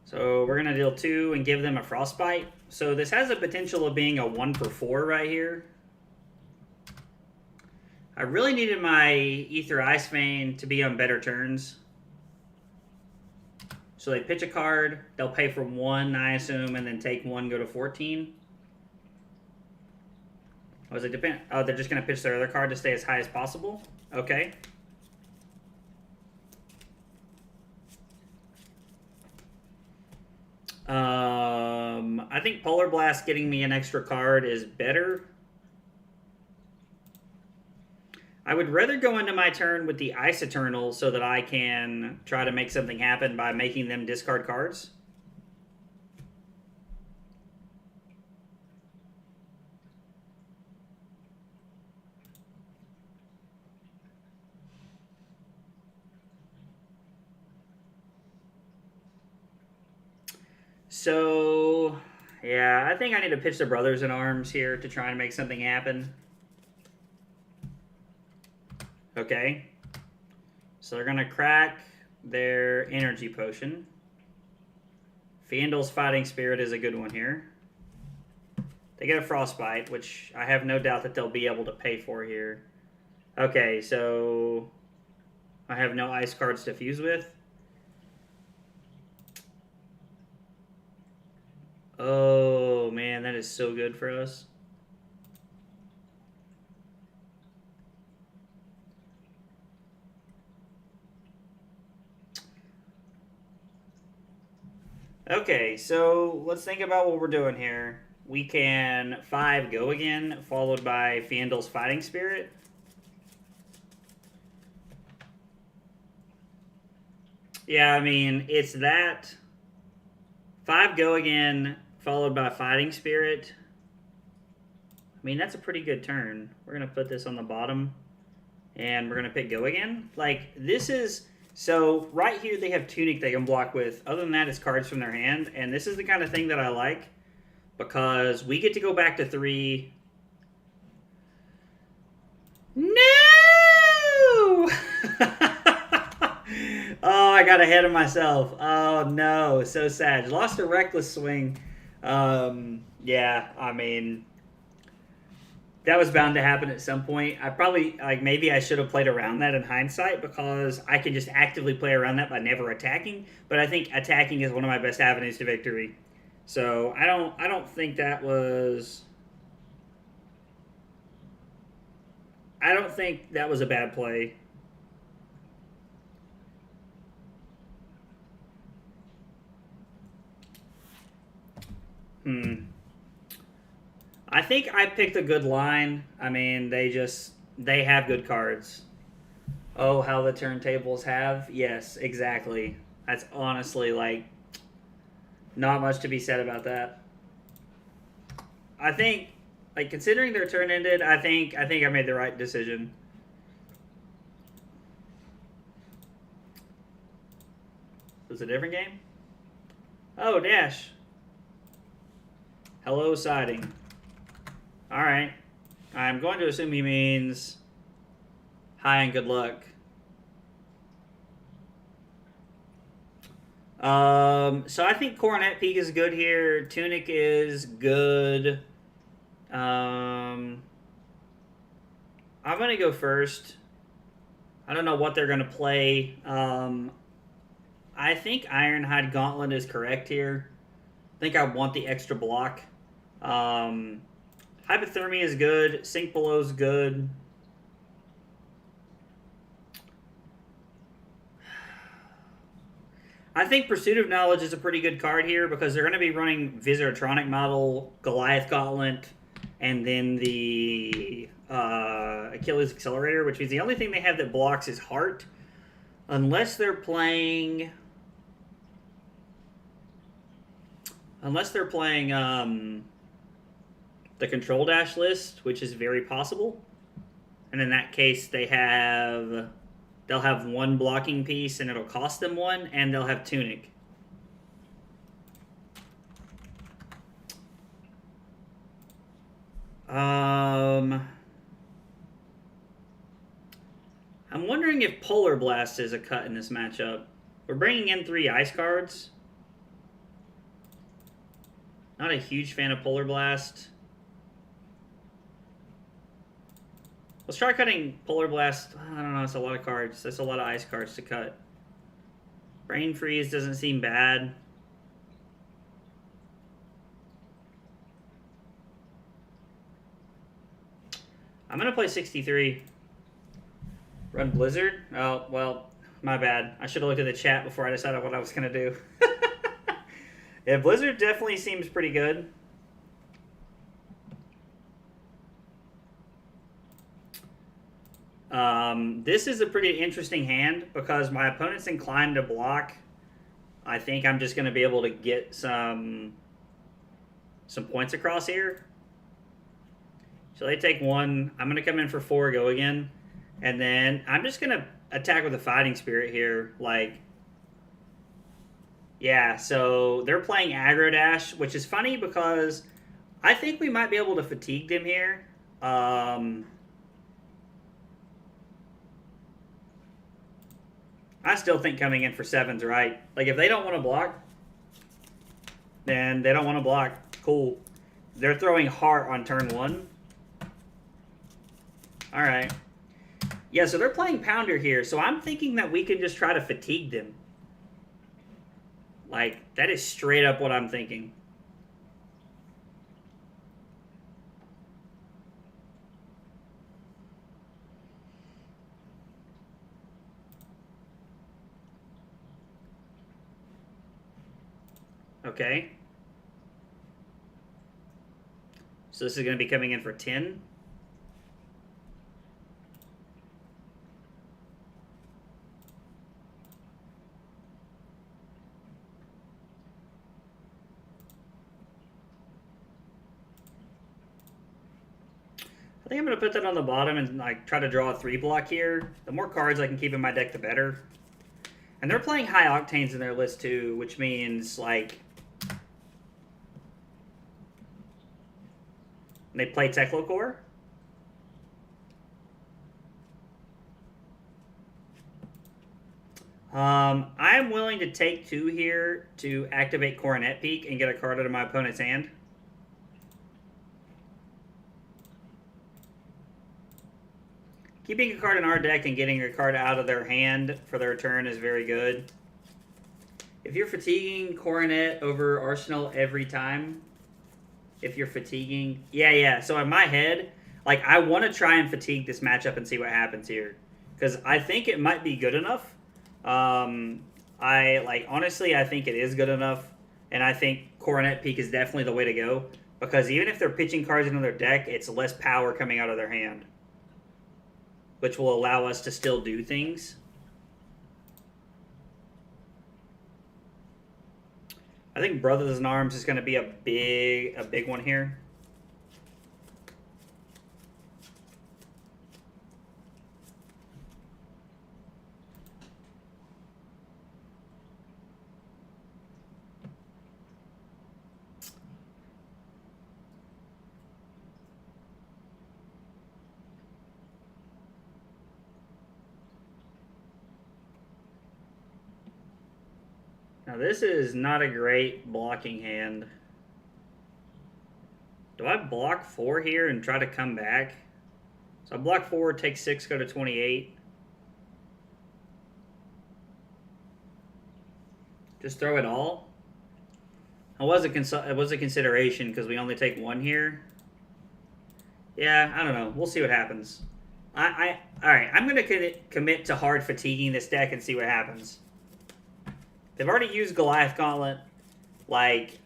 A: So we're going to deal 2 and give them a Frostbite. So this has a potential of being a 1 for 4 right here. I really needed my Ether Ice Vein to be on better turns. So they pitch a card, they'll pay for 1, I assume, and then take 1, go to 14. Oh, does it depend? Oh, they're just going to pitch their other card to stay as high as possible? Okay. I think Polar Blast getting me an extra card is better. I would rather go into my turn with the Ice Eternal so that I can try to make something happen by making them discard cards. So, yeah, I think I need to pitch the Brothers in Arms here to try and make something happen. Okay. So they're going to crack their Energy Potion. Fiendl's Fighting Spirit is a good one here. They get a Frostbite, which I have no doubt that they'll be able to pay for here. Okay, so I have no ice cards to fuse with. Oh, man, that is so good for us. Okay, so let's think about what we're doing here. We can 5 go again, followed by Fandle's Fighting Spirit. Yeah, I mean, it's that 5 go again, followed by Fighting Spirit. I mean, that's a pretty good turn. We're going to put this on the bottom, and we're going to pick go again. Like, this is... So, right here, they have Tunic they can block with. Other than that, it's cards from their hand, and this is the kind of thing that I like, because we get to go back to 3. No! Oh, I got ahead of myself. Oh, no. So sad. Lost a reckless swing. Yeah, I mean, that was bound to happen at some point. I probably, like, maybe I should have played around that in hindsight, because I can just actively play around that by never attacking. But I think attacking is one of my best avenues to victory. So I don't think that was... I don't think that was a bad play. I think I picked a good line. I mean, they have good cards. Oh, how the turntables have? Yes, exactly. That's honestly, like, not much to be said about that. I think, like, considering their turn ended, I think I made the right decision. Was it a different game? Oh, Dash. Hello, siding. Alright. I'm going to assume he means hi and good luck. So I think Coronet Peak is good here. Tunic is good. I'm going to go first. I don't know what they're going to play. I think Ironhide Gauntlet is correct here. I think I want the extra block. Hypothermia is good. Sink Below is good. I think Pursuit of Knowledge is a pretty good card here, because they're going to be running Viscertronic Model, Goliath Gauntlet, and then the Achilles Accelerator, which means the only thing they have that blocks is Heart. Unless they're playing... the Control Dash list, which is very possible. And in that case, they'll have 1 blocking piece, and it'll cost them 1, and they'll have Tunic. I'm wondering if Polar Blast is a cut in this matchup. We're bringing in 3 ice cards. Not a huge fan of Polar Blast. Let's try cutting Polar Blast. I don't know, it's a lot of cards. That's a lot of ice cards to cut. Brain Freeze doesn't seem bad. I'm going to play 63. Run Blizzard? Oh, well, my bad. I should have looked at the chat before I decided what I was going to do. Yeah, Blizzard definitely seems pretty good. This is a pretty interesting hand, because my opponent's inclined to block. I think I'm just going to be able to get some points across here. So they take 1. I'm going to come in for 4, go again. And then I'm just going to attack with a Fighting Spirit here. Like, yeah, so they're playing Aggro Dash, which is funny because I think we might be able to fatigue them here. I still think coming in for 7's right. Like, if they don't want to block, then they don't want to block. Cool. They're throwing Heart on turn 1. All right. Yeah, so they're playing Pounder here, so I'm thinking that we can just try to fatigue them. Like, that is straight up what I'm thinking. Okay. So this is going to be coming in for 10. I think I'm going to put that on the bottom and like try to draw a 3 block here. The more cards I can keep in my deck, the better. And they're playing high octanes in their list too, which means like they play Techlocore. I'm willing to take 2 here to activate Coronet Peak and get a card out of my opponent's hand. Keeping a card in our deck and getting a card out of their hand for their turn is very good. If you're fatiguing Coronet over Arsenal every time, if you're fatiguing... Yeah. So in my head, like, I want to try and fatigue this matchup and see what happens here. Because I think it might be good enough. Honestly, I think it is good enough. And I think Coronet Peak is definitely the way to go. Because even if they're pitching cards into their deck, it's less power coming out of their hand, which will allow us to still do things. I think Brothers in Arms is going to be a big one here. Now this is not a great blocking hand. Do I block 4 here and try to come back? So I block 4, take 6, go to 28. Just throw it all? It was a consideration because we only take 1 here. Yeah, I don't know. We'll see what happens. All right, I'm going to commit to hard fatiguing this deck and see what happens. They've already used Goliath Gauntlet.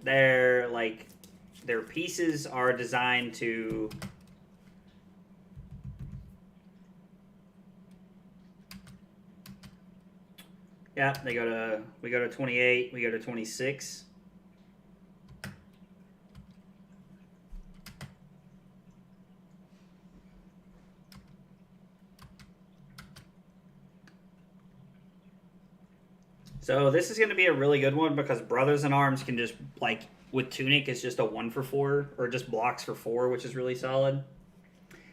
A: Their pieces are designed to... Yeah, we go to 28, we go to 26. So this is going to be a really good one because Brothers in Arms can just, like, with Tunic, it's just a 1 for 4, or just blocks for 4, which is really solid.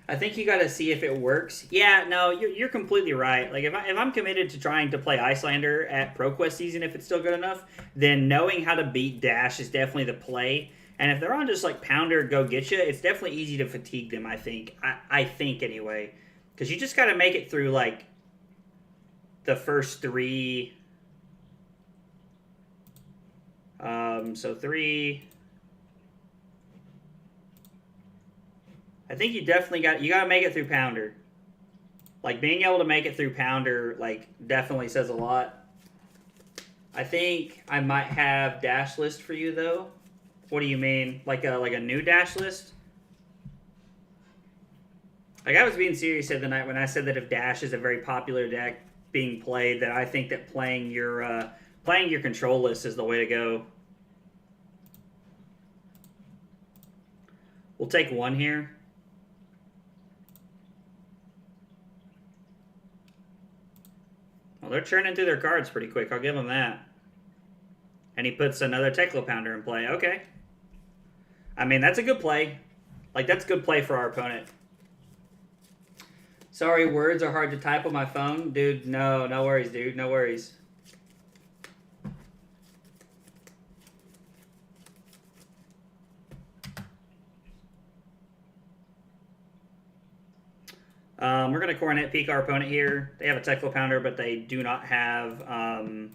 A: I think you got to see if it works. Yeah, no, you're completely right. Like, if I'm committed to trying to play Islander at ProQuest season, if it's still good enough, then knowing how to beat Dash is definitely the play. And if they're on just, like, Pounder, Go Getcha, it's definitely easy to fatigue them, I think. I think, anyway. Because you just got to make it through, like, the first 3... So 3. I think you definitely got to make it through Pounder. Like, being able to make it through Pounder, like, definitely says a lot. I think I might have Dash List for you, though. What do you mean? Like a new Dash List? Like, I was being serious the other night when I said that if Dash is a very popular deck being played, that I think that playing your control list is the way to go. We'll take 1 here. Well, they're churning through their cards pretty quick. I'll give them that. And he puts another Tekla Pounder in play. Okay. I mean, that's a good play. Like, that's a good play for our opponent. Sorry, words are hard to type on my phone. Dude, no worries, dude. No worries. We're going to Coronet Peak our opponent here. They have a Teclo Pounder, but they do not have an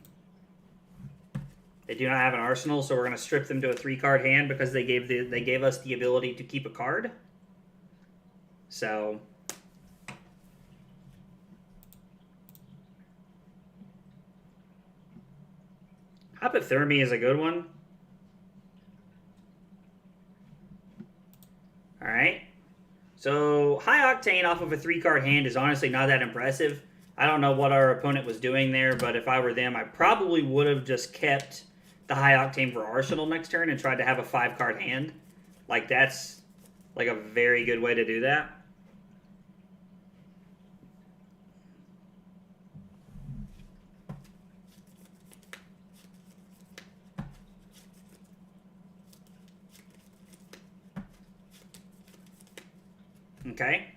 A: arsenal, so we're going to strip them to a 3-card hand because they gave us the ability to keep a card. So Hypothermia is a good one. All right. So High Octane off of a 3-card hand is honestly not that impressive. I don't know what our opponent was doing there, but if I were them, I probably would have just kept the High Octane for Arsenal next turn and tried to have a 5-card hand. Like, that's like a very good way to do that. Okay.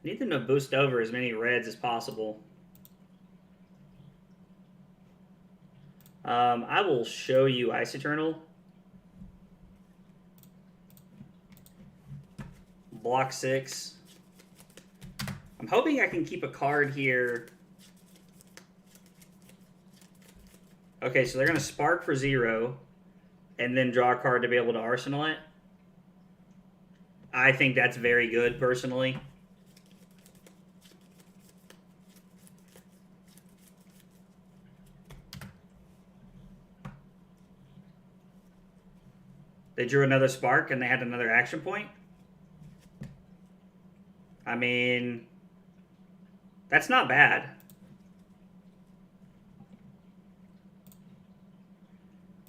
A: I need them to boost over as many reds as possible. I will show you Ice Eternal. Block 6. I'm hoping I can keep a card here. Okay, so they're going to Spark for 0 and then draw a card to be able to Arsenal it. I think that's very good, personally. They drew another Spark and they had another action point. I mean, that's not bad.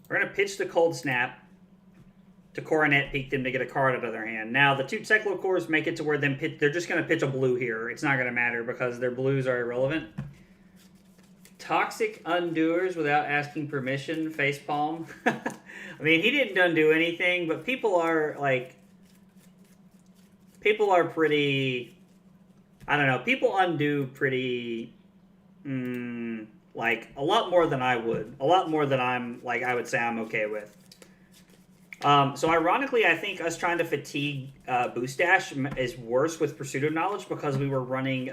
A: We're going to pitch the Cold Snap to Coronet Peak them to get a card out of their hand. Now, the 2 Teclo Cores make it to where they're just going to pitch a blue here. It's not going to matter because their blues are irrelevant. Toxic Undoers without asking permission, facepalm. I mean, he didn't undo anything, but people are, like... People are pretty... I don't know. People undo pretty... like, a lot more than I would. A lot more than I would say I'm okay with. So ironically, I think us trying to fatigue Boost Dash is worse with Pursuit of Knowledge because we were running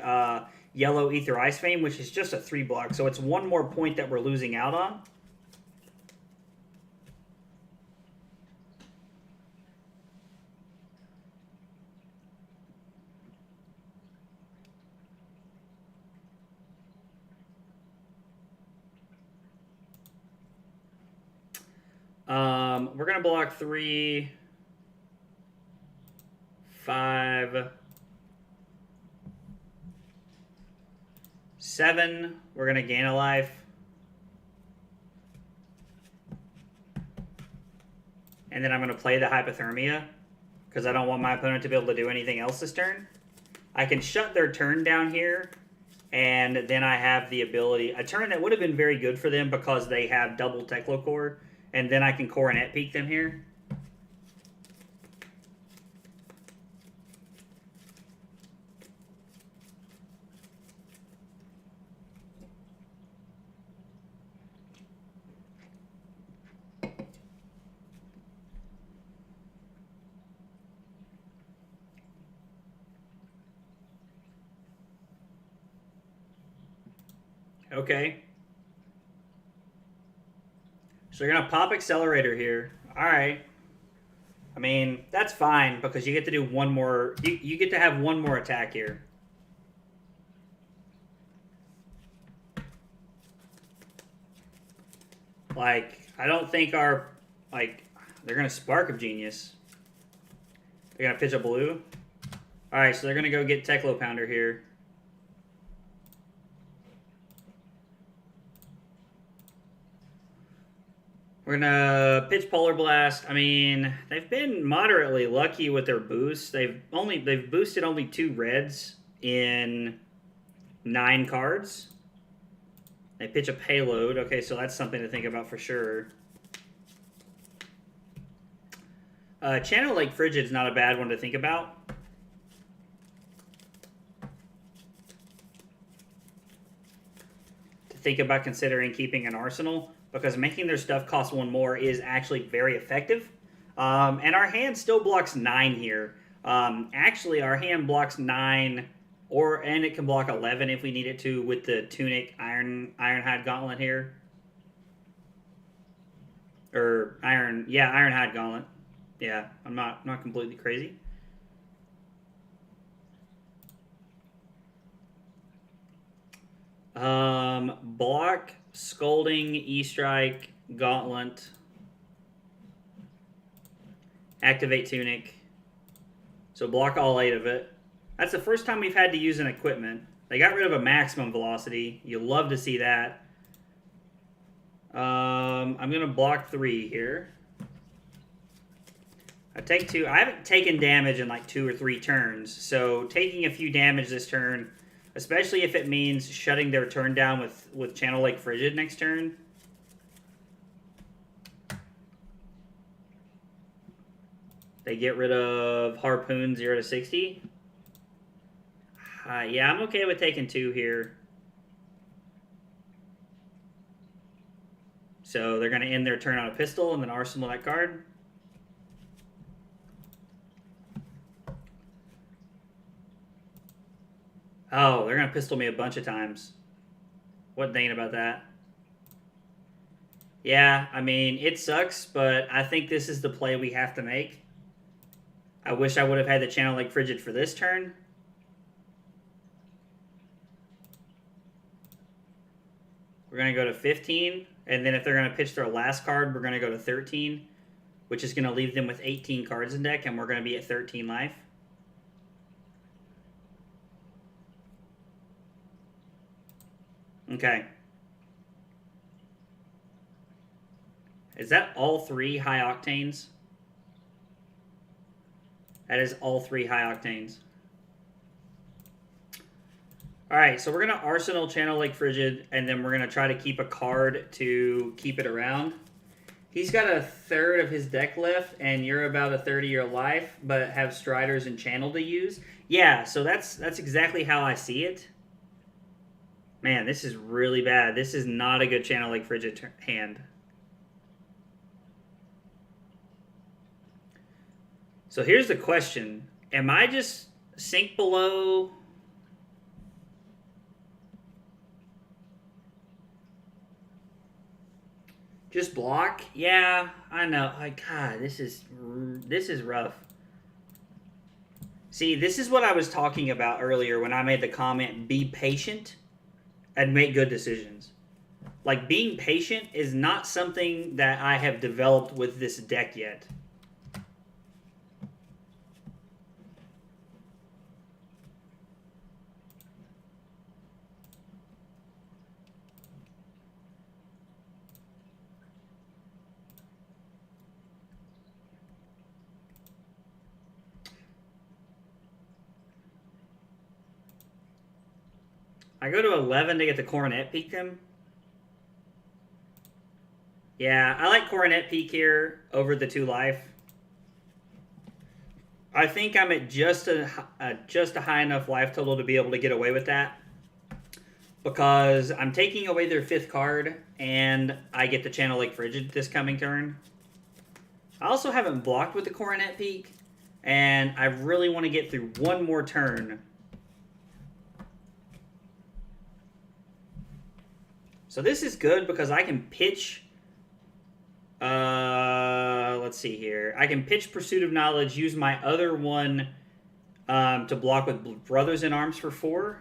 A: Yellow Ether Ice Fame, which is just a 3-block. So it's one more point that we're losing out on. We're going to block 3, 5, 7. We're going to gain a life. And then I'm going to play the Hypothermia because I don't want my opponent to be able to do anything else this turn. I can shut their turn down here, and then I have the ability... A turn that would have been very good for them because they have double Teclo Core. And then I can Coronet Peak them here. Okay. So you're going to pop Accelerator here. All right. I mean, that's fine because you get to do one more. You get to have one more attack here. Like, I don't think our, like, they're going to Spark of Genius. They're going to pitch a blue. All right, so they're going to go get Teclo Pounder here. We're gonna pitch Polar Blast. I mean, they've been moderately lucky with their boosts. They've boosted only 2 reds in 9 cards. They pitch a Payload. Okay, so that's something to think about for sure. Channel Lake Frigid's not a bad one to think about. To think about considering keeping an arsenal. Because making their stuff cost 1 more is actually very effective. And our hand still blocks 9 here. Actually, our hand blocks 9, and it can block 11 if we need it to with the Tunic Ironhide Gauntlet here. Or Ironhide Gauntlet. Yeah, I'm not completely crazy. Block, Scolding, E-Strike, Gauntlet, activate Tunic. So block all 8 of it. That's the first time we've had to use an equipment. They got rid of a maximum velocity. You love to see that. I'm going to block 3 here. I take 2. I haven't taken damage in like 2 or 3 turns. So taking a few damage this turn, especially if it means shutting their turn down with Channel Lake Frigid next turn. They get rid of Harpoon 0 to 60. Yeah, I'm okay with taking 2 here. So they're going to end their turn on a pistol and then arsenal that card. Oh, they're going to pistol me a bunch of times. What dang about that? Yeah, I mean, it sucks, but I think this is the play we have to make. I wish I would have had the Channel Lake Frigid for this turn. We're going to go to 15, and then if they're going to pitch their last card, we're going to go to 13, which is going to leave them with 18 cards in deck, and we're going to be at 13 life. Okay. Is that all 3 high octanes? That is all 3 high octanes. Alright, so we're going to Arsenal Channel Lake Frigid, and then we're going to try to keep a card to keep it around. He's got a third of his deck left, and you're about a third of your life, but have Striders and Channel to use. Yeah, so that's exactly how I see it. Man, this is really bad. This is not a good Channel Lake Frigid hand. So here's the question. Am I just sink below... Just block? Yeah, I know. God, this is rough. See, this is what I was talking about earlier when I made the comment, be patient and make good decisions. Like, being patient is not something that I have developed with this deck yet. I go to 11 to get the Coronet Peak them. Yeah, I like Coronet Peak here over the 2 life. I think I'm at just a high enough life total to be able to get away with that. Because I'm taking away their 5th card, and I get the Channel Lake Frigid this coming turn. I also haven't blocked with the Coronet Peak, and I really want to get through one more turn. So this is good because I can pitch... let's see here. I can pitch Pursuit of Knowledge, use my other one to block with Brothers in Arms for 4.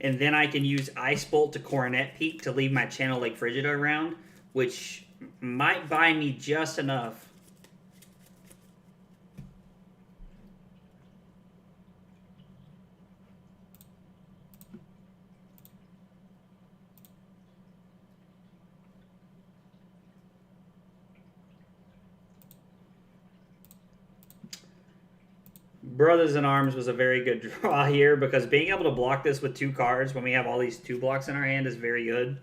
A: And then I can use Ice Bolt to Coronet Peak to leave my Channel Lake Frigid around, which might buy me just enough. Brothers in Arms was a very good draw here because being able to block this with 2 cards when we have all these 2 blocks in our hand is very good.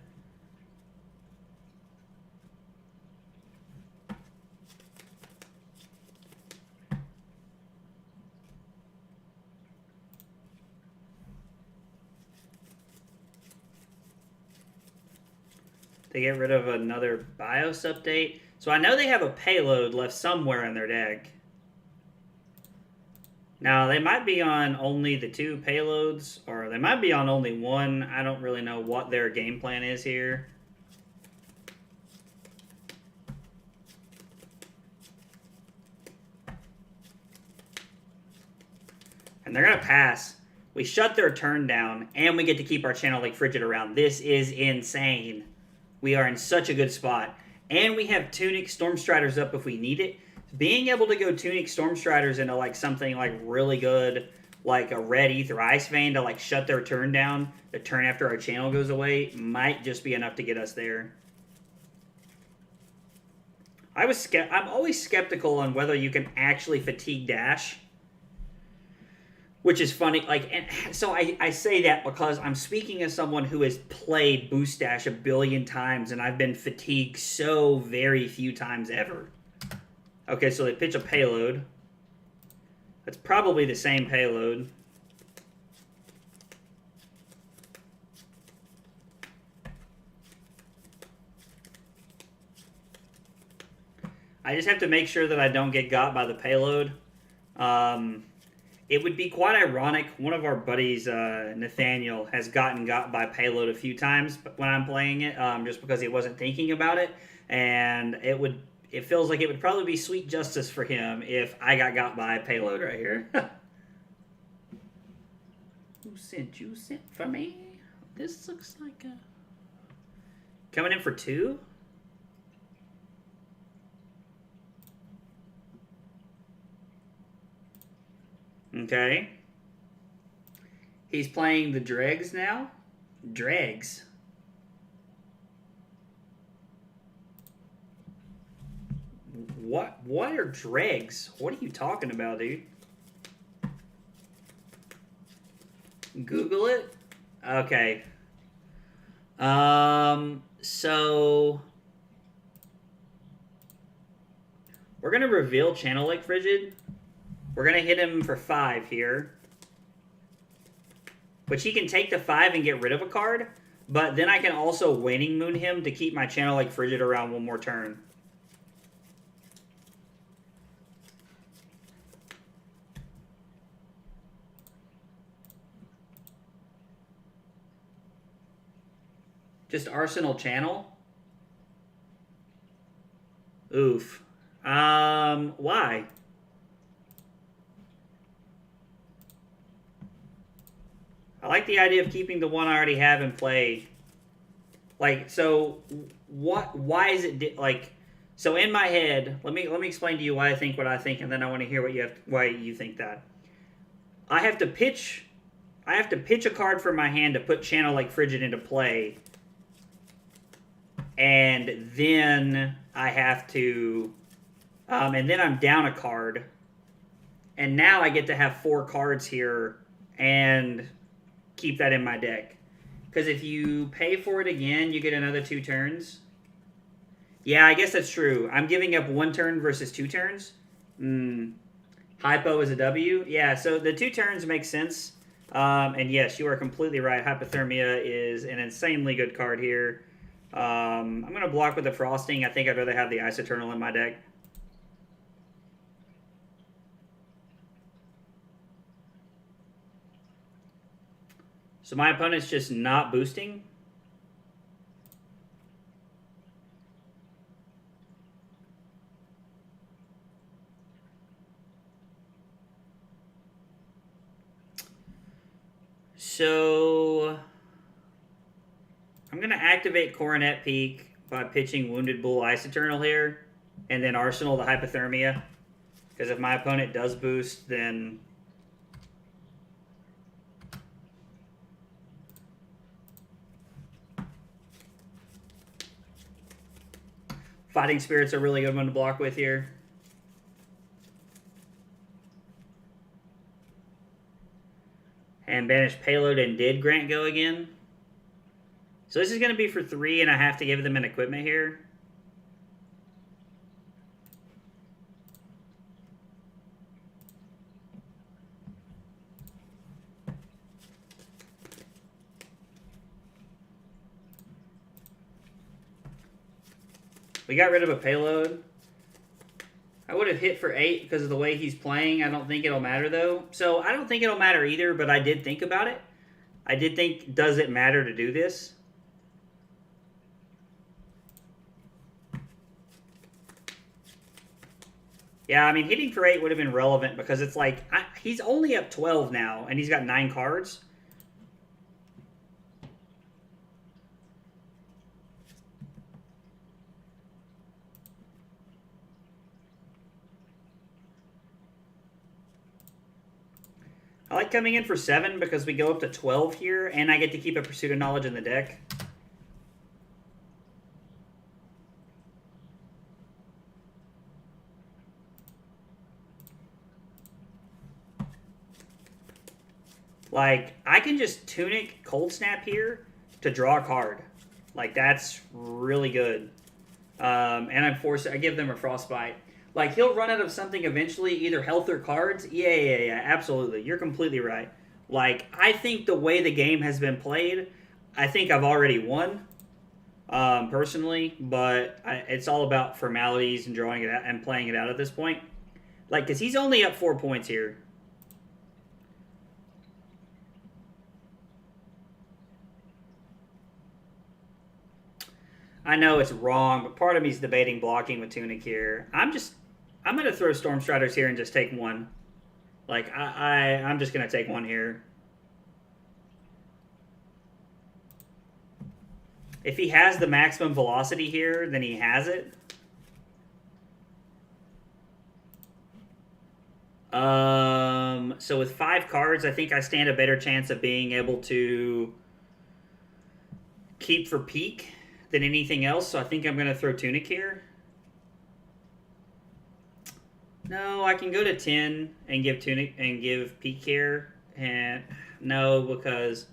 A: They get rid of another BIOS update. So I know they have a payload left somewhere in their deck. Now, they might be on only the 2 payloads, or they might be on only 1. I don't really know what their game plan is here. And they're going to pass. We shut their turn down, and we get to keep our Channel Lake Frigid around. This is insane. We are in such a good spot. And we have Tunic Stormstriders up if we need it. Being able to go Tunic Stormstriders into like something like really good, like a Red Ether Ice Vein to like shut their turn down, the turn after our channel goes away, might just be enough to get us there. I'm always skeptical on whether you can actually fatigue dash. Which is funny, and so I say that because I'm speaking as someone who has played Boost Dash a billion times, and I've been fatigued so very few times ever. Okay, so they pitch a payload. That's probably the same payload. I just have to make sure that I don't get got by the payload. It would be quite ironic. One of our buddies, Nathaniel, has gotten got by payload a few times when I'm playing it, just because he wasn't thinking about it. And it feels like it would probably be sweet justice for him if I got by payload right here. Who sent you? Sent for me? This looks like a... Coming in for 2? Okay. He's playing the Dregs now? Dregs. What are Dregs? What are you talking about, dude? Google it? Okay. So... We're going to reveal Channel Lake Frigid. We're going to hit him for 5 here. Which he can take the 5 and get rid of a card. But then I can also Waning Moon him to keep my Channel Lake Frigid around 1 more turn. Just Arsenal Channel? Oof. Why? I like the idea of keeping the one I already have in play. Like, so why is it like, so in my head, let me explain to you why I think what I think, and then I want to hear why you think that. I have to pitch a card from my hand to put Channel Lake Frigid into play. And then I have to and then I'm down a card. And now I get to have 4 cards here and keep that in my deck. Because if you pay for it again, you get another 2 turns. Yeah, I guess that's true. I'm giving up 1 turn versus 2 turns. Hypo is a W. Yeah, so the 2 turns make sense. And yes, you are completely right. Hypothermia is an insanely good card here. I'm going to block with the Frosting. I think I'd rather have the Ice Eternal in my deck. So my opponent's just not boosting. So I'm going to activate Coronet Peak by pitching Wounded Bull Ice Eternal here, and then Arsenal the Hypothermia. Because if my opponent does boost, then... Fighting Spirit's a really good one to block with here. And banish Payload and did Grant go again. So this is going to be for 3, and I have to give them an equipment here. We got rid of a payload. I would have hit for 8 because of the way he's playing. I don't think it'll matter, though. So I don't think it'll matter either, but I did think about it. I did think, does it matter to do this? Yeah, I mean, hitting for 8 would have been relevant because it's like, he's only up 12 now, and he's got 9 cards. I like coming in for 7 because we go up to 12 here, and I get to keep a Pursuit of Knowledge in the deck. Like, I can just Tunic Cold Snap here to draw a card. Like, that's really good. And I give them a Frostbite. Like, he'll run out of something eventually, either health or cards. Yeah, absolutely. You're completely right. Like, I think the way the game has been played, I think I've already won, personally. But it's all about formalities and drawing it out and playing it out at this point. Like, because he's only up 4 points here. I know it's wrong, but part of me's debating blocking with Tunic here. I'm going to throw Storm Striders here and just take one. Like, I'm just going to take one here. If he has the maximum velocity here, then he has it. So with 5 cards, I think I stand a better chance of being able to keep for peak than anything else, so I think I'm going to throw Tunic here. No, I can go to 10 and give Tunic and give Peak here, and no, because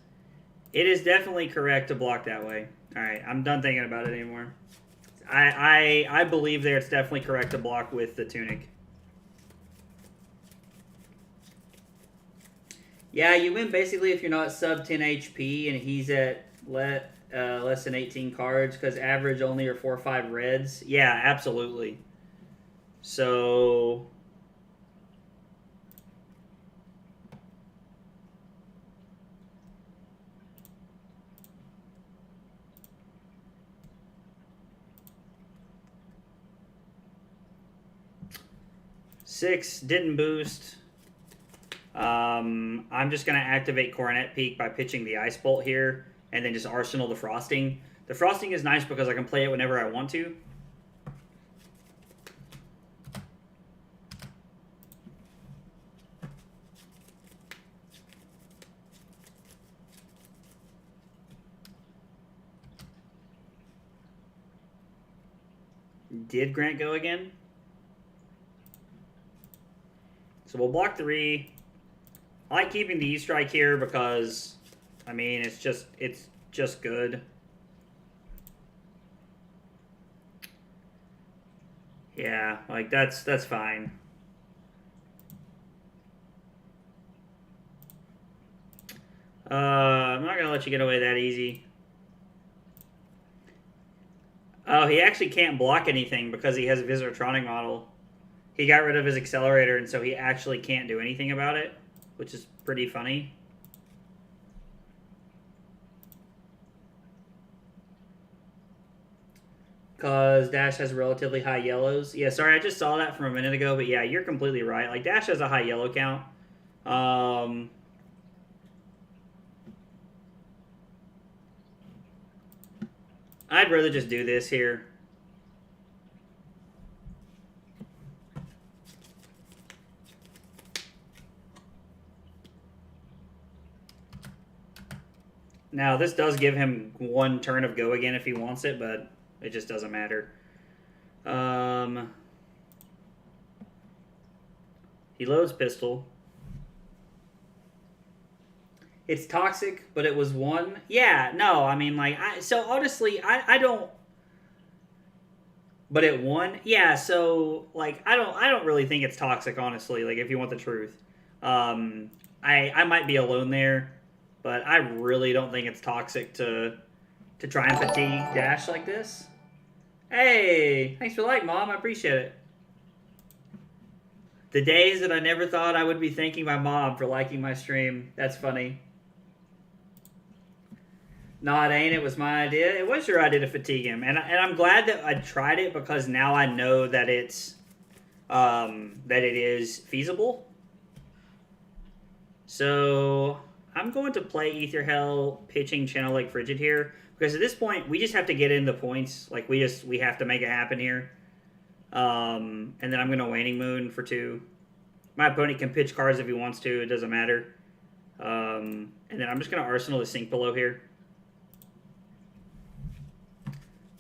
A: it is definitely correct to block that way. All right, I'm done thinking about it anymore. I believe there it's definitely correct to block with the Tunic. Yeah, you win basically if you're not sub 10 HP and he's at less than 18 cards, because average only are 4 or 5 reds. Yeah, absolutely. So six didn't boost. I'm just going to activate Coronet Peak by pitching the Ice Bolt here, and then just Arsenal the Frosting. The Frosting is nice because I can play it whenever I want to. Did Grant go again? So we'll block 3. I like keeping the E-Strike here because, I mean, it's just good. Yeah, like that's fine. I'm not gonna let you get away that easy. Oh, he actually can't block anything because he has a Viscertronic model. He got rid of his accelerator, and so he actually can't do anything about it, which is pretty funny. Because Dash has relatively high yellows. Yeah, sorry, I just saw that from a minute ago, but yeah, you're completely right. Like, Dash has a high yellow count. I'd rather just do this here. Now, this does give him 1 turn of go again if he wants it, but it just doesn't matter. He loads pistol. It's toxic, but it was 1. Yeah, no, I mean, like, so honestly, I don't. But it won. Yeah, so like I don't really think it's toxic, honestly. Like, if you want the truth, I might be alone there, but I really don't think it's toxic to try and fatigue Dash like this. Hey, thanks for the like, Mom. I appreciate it. The days that I never thought I would be thanking my mom for liking my stream. That's funny. No, it ain't. It was my idea. It was your idea to fatigue him, and I'm glad that I tried it because now I know that that it is feasible. So I'm going to play Ether Hell pitching Channel Lake Frigid here because at this point we just have to get in the points. Like we have to make it happen here. And then I'm going to Waning Moon for 2. My opponent can pitch cards if he wants to. It doesn't matter. And then I'm just going to Arsenal the Sink Below here.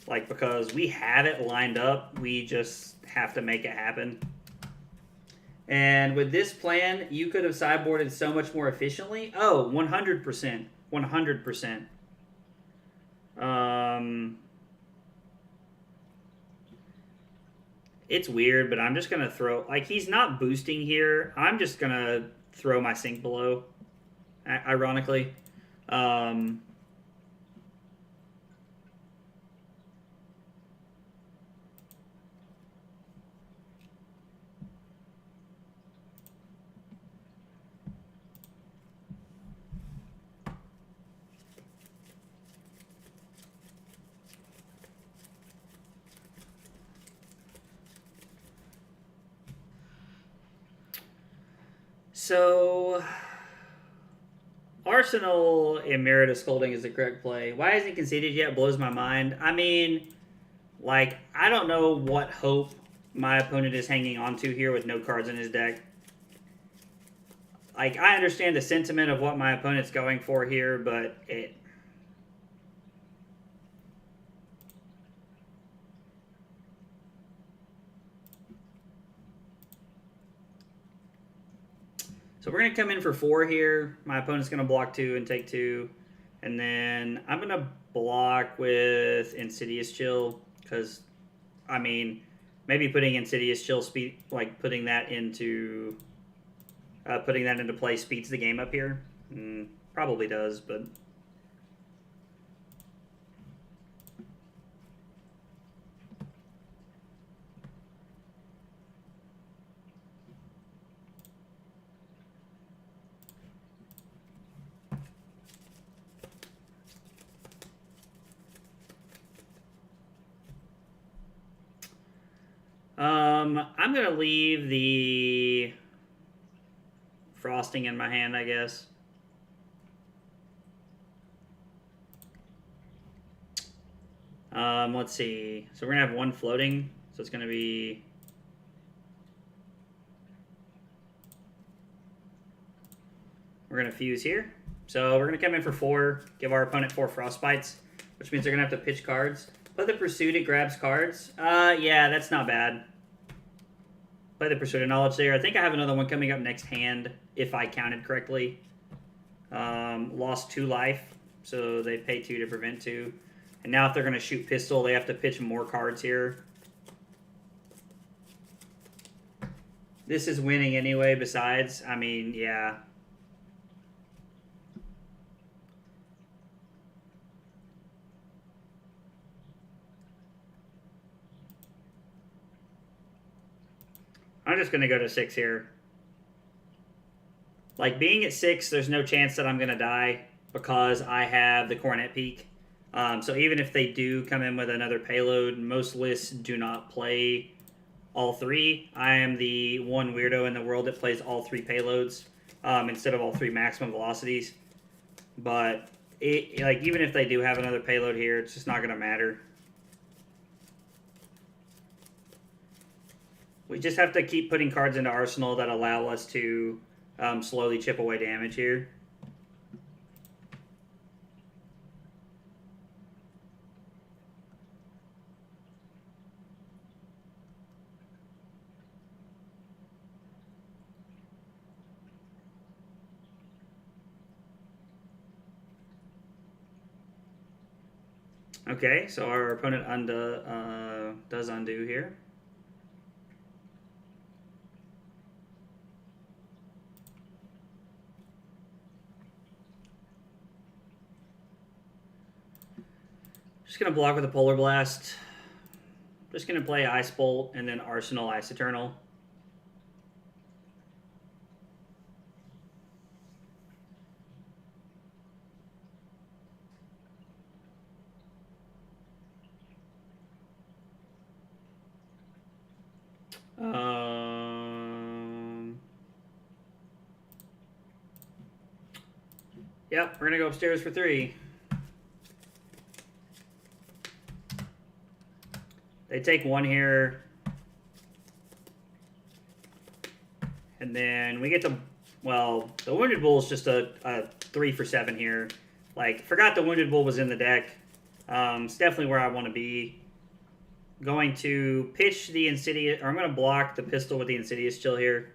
A: Like, because we have it lined up. We just have to make it happen. And with this plan, you could have sideboarded so much more efficiently. Oh, 100%. 100%. It's weird, but I'm just going to throw... Like, he's not boosting here. I'm just going to throw my Sink Below, ironically. So, Arsenal Emeritus Scolding is the correct play. Why hasn't he conceded yet? Blows my mind. I mean, like, I don't know what hope my opponent is hanging on to here with no cards in his deck. Like, I understand the sentiment of what my opponent's going for here, but it... So we're going to come in for 4 here. My opponent's going to block 2 and take 2. And then I'm going to block with Insidious Chill. Because, I mean, maybe putting Insidious Chill speed, like putting that into play speeds the game up here. Probably does, but... I'm going to leave the frosting in my hand, I guess. Let's see. So we're going to have 1 floating. So it's going to be... We're going to fuse here. So we're going to come in for 4, give our opponent 4 Frostbites, which means they're going to have to pitch cards. Play the Pursuit, it grabs cards. Yeah, that's not bad. Play the Pursuit of Knowledge there. I think I have another one coming up next hand, if I counted correctly. Lost 2 life, so they pay 2 to prevent 2. And now if they're going to shoot pistol, they have to pitch more cards here. This is winning anyway, besides. I mean, yeah. I'm just going to go to 6 here. Like, being at 6, there's no chance that I'm going to die because I have the Coronet Peak. So even if they do come in with another payload, most lists do not play all 3. I am the one weirdo in the world that plays all 3 payloads instead of all 3 maximum velocities. But like even if they do have another payload here, it's just not going to matter. We just have to keep putting cards into Arsenal that allow us to slowly chip away damage here. Okay, so our opponent does undo here. Just going to block with a Polar Blast. Just going to play Ice Bolt and then Arsenal Ice Eternal. Yep, we're going to go upstairs for 3. They take 1 here. And then we get to, well, the Wounded Bull is just a 3 for 7 here. Like, forgot the Wounded Bull was in the deck. It's definitely where I want to be. Going to pitch the Insidious, or I'm going to block the pistol with the Insidious Chill here.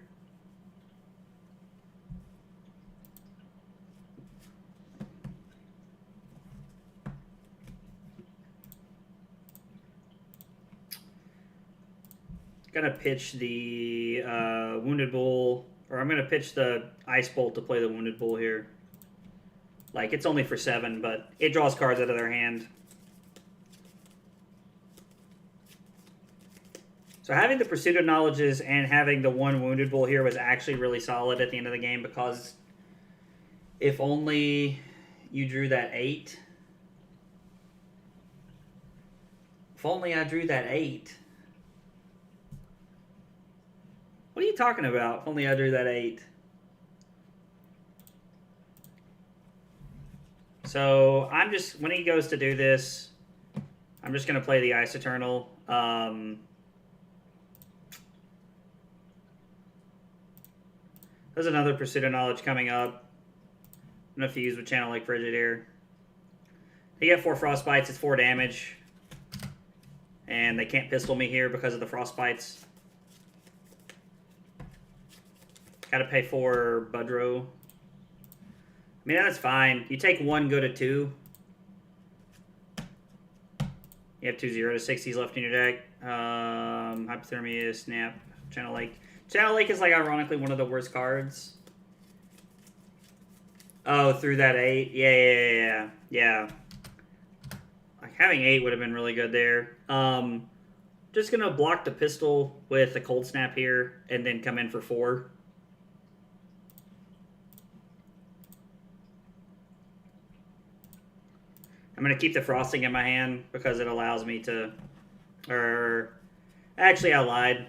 A: Gonna pitch the Wounded Bull, or I'm gonna pitch the Ice Bolt to play the Wounded Bull here. Like, it's only for 7, but it draws cards out of their hand. So having the Pursuit of Knowledges and having the 1 Wounded Bull here was actually really solid at the end of the game, because if only you drew that 8. If only I drew that 8. What are you talking about? If only I drew that 8. So I'm just, when he goes to do this, I'm just going to play the Ice Eternal. There's another Pursuit of Knowledge coming up. I'm going to fuse with Channel Lake Frigid here. They get 4 Frostbites, it's 4 damage. And they can't pistol me here because of the Frostbites. Gotta pay for Budrow. I mean, that's fine. You take 1, go to 2. You have 2 0-60s left in your deck. Hypothermia, Snap, Channel Lake. Channel Lake is, like, ironically one of the worst cards. Oh, through that 8? Yeah. Like, having 8 would have been really good there. Just gonna block the pistol with a Cold Snap here, and then come in for 4. I'm going to keep the Frosting in my hand because it allows me to, or actually I lied.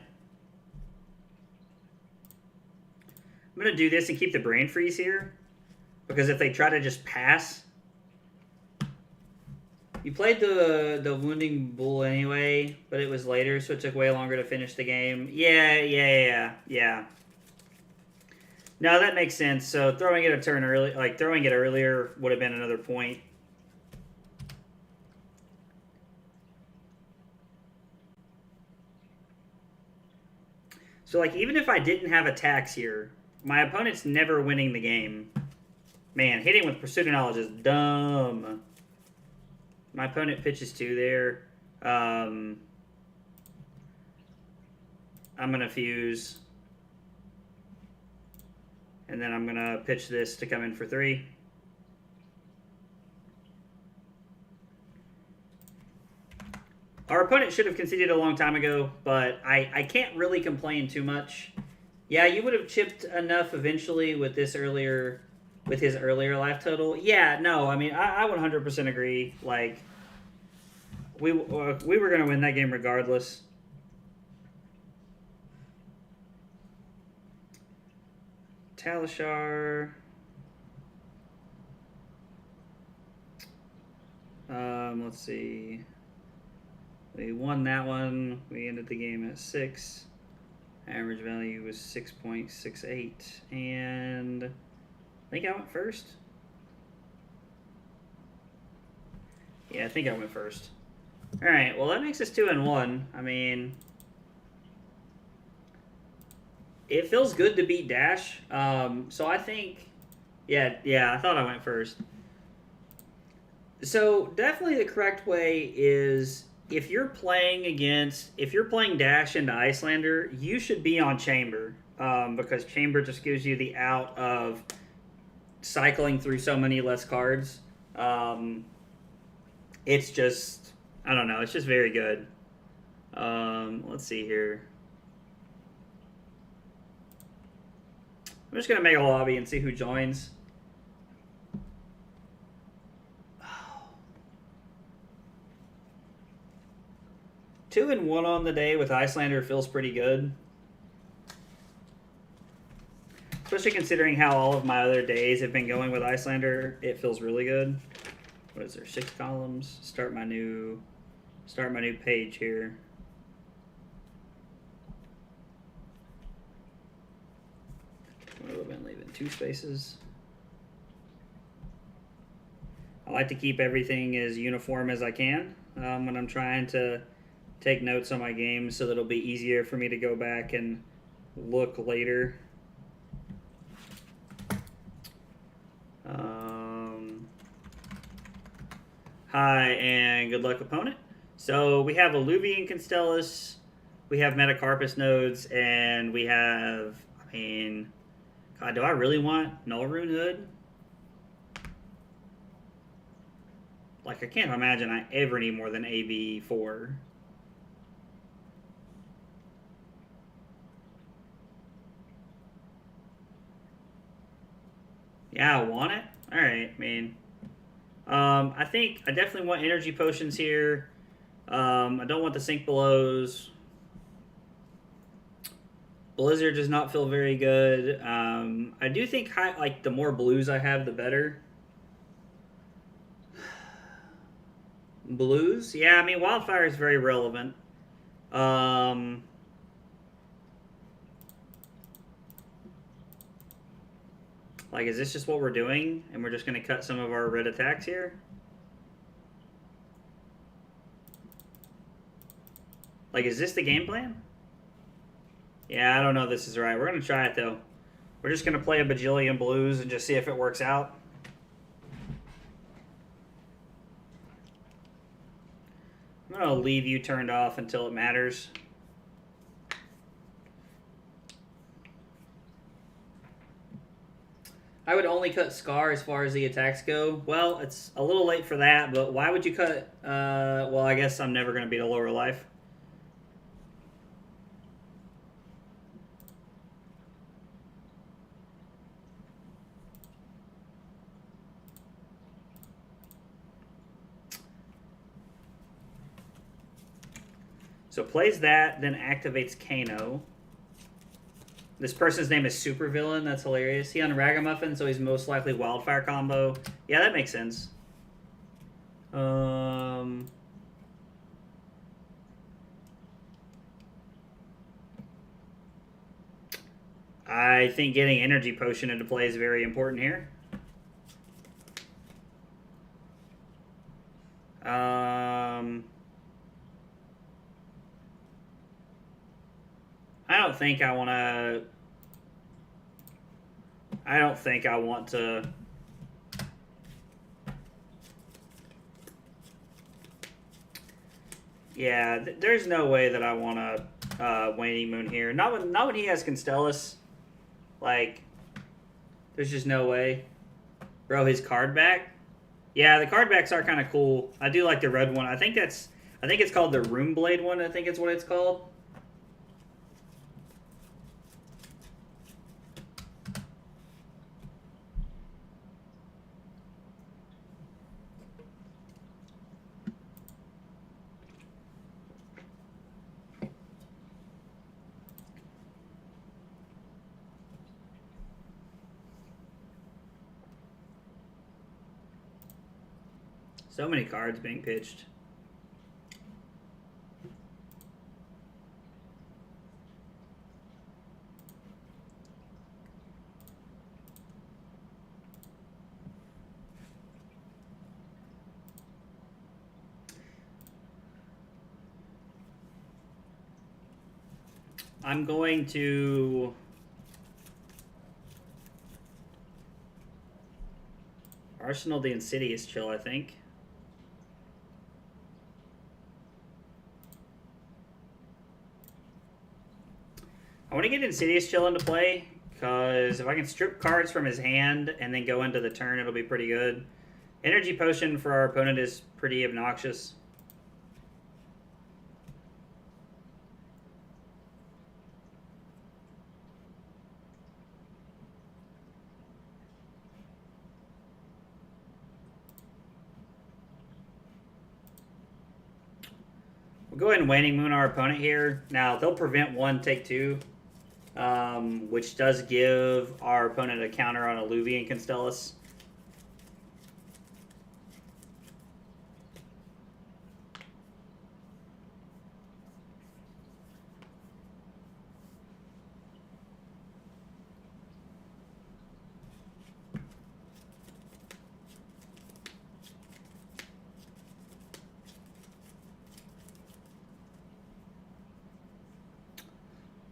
A: I'm going to do this and keep the Brain Freeze here because if they try to just pass, you played the Wounding Bull anyway, but it was later, so it took way longer to finish the game. Yeah. No, that makes sense. So throwing it a turn early, like throwing it earlier would have been another point. So, like, even if I didn't have attacks here, my opponent's never winning the game. Man, hitting with Pursuit of Knowledge is dumb. My opponent pitches 2 there. I'm going to fuse. And then I'm going to pitch this to come in for 3. Our opponent should have conceded a long time ago, but I can't really complain too much. Yeah, you would have chipped enough eventually with this earlier, with his earlier life total. Yeah, no, I mean, I 100% agree. Like, we were going to win that game regardless. Talishar. Let's see. We won that one. We ended the game at 6. Average value was 6.68. And I think I went first. Yeah, I think I went first. Alright, well that makes us 2-1. I mean, it feels good to beat Dash. So I think, yeah, I thought I went first. So definitely the correct way is if you're playing Dash into Iyslander, you should be on Chamber because Chamber just gives you the out of cycling through so many less cards. It's just, I don't know, it's just very good. Let's see here. I'm just gonna make a lobby and see who joins. 2-1 on the day with Iyslander feels pretty good. Especially considering how all of my other days have been going with Iyslander, it feels really good. What is there? 6 columns. Start my new page here. What have I been leaving? 2 spaces. I like to keep everything as uniform as I can when I'm trying to take notes on my games, so that it'll be easier for me to go back and look later. Hi, and good luck, opponent. So we have Alluvian Constellus, we have Metacarpus nodes, and we have, I mean, God, do I really want Nullrune Hood? Like, I can't imagine I ever need more than AB4. Yeah, I want it? Alright, I mean... I think I definitely want energy potions here. I don't want the sink belows. Blizzard does not feel very good. I do think like the more blues I have, the better. Blues? Yeah, I mean, wildfire is very relevant. Like, is this just what we're doing? And we're just going to cut some of our red attacks here? Like, is this the game plan? Yeah, I don't know if this is right. We're going to try it, though. We're just going to play a bajillion blues and just see if it works out. I'm going to leave you turned off until it matters. I would only cut Scar as far as the attacks go. Well, it's a little late for that, but why would you cut... well, I guess I'm never going to beat a lower life. So plays that, then activates Kano. This person's name is Supervillain. That's hilarious. He on Ragamuffin, so he's most likely Wildfire combo. Yeah, that makes sense. I think getting Energy Potion into play is very important here. I don't think I want to... I don't think I want to... Yeah, there's no way that I want to Waning Moon here. Not when he has Constellus. Like, there's just no way. Bro, his card back? Yeah, the card backs are kind of cool. I do like the red one. I think it's called the Room Blade one. I think it's what it's called. So many cards being pitched. I'm going to... Arsenal the Insidious chill, I think. I want to get Insidious Chill into play, because if I can strip cards from his hand and then go into the turn, it'll be pretty good. Energy Potion for our opponent is pretty obnoxious. We'll go ahead and Waning Moon our opponent here. Now, they'll prevent 1, take 2, which does give our opponent a counter on Alluvian Constellus.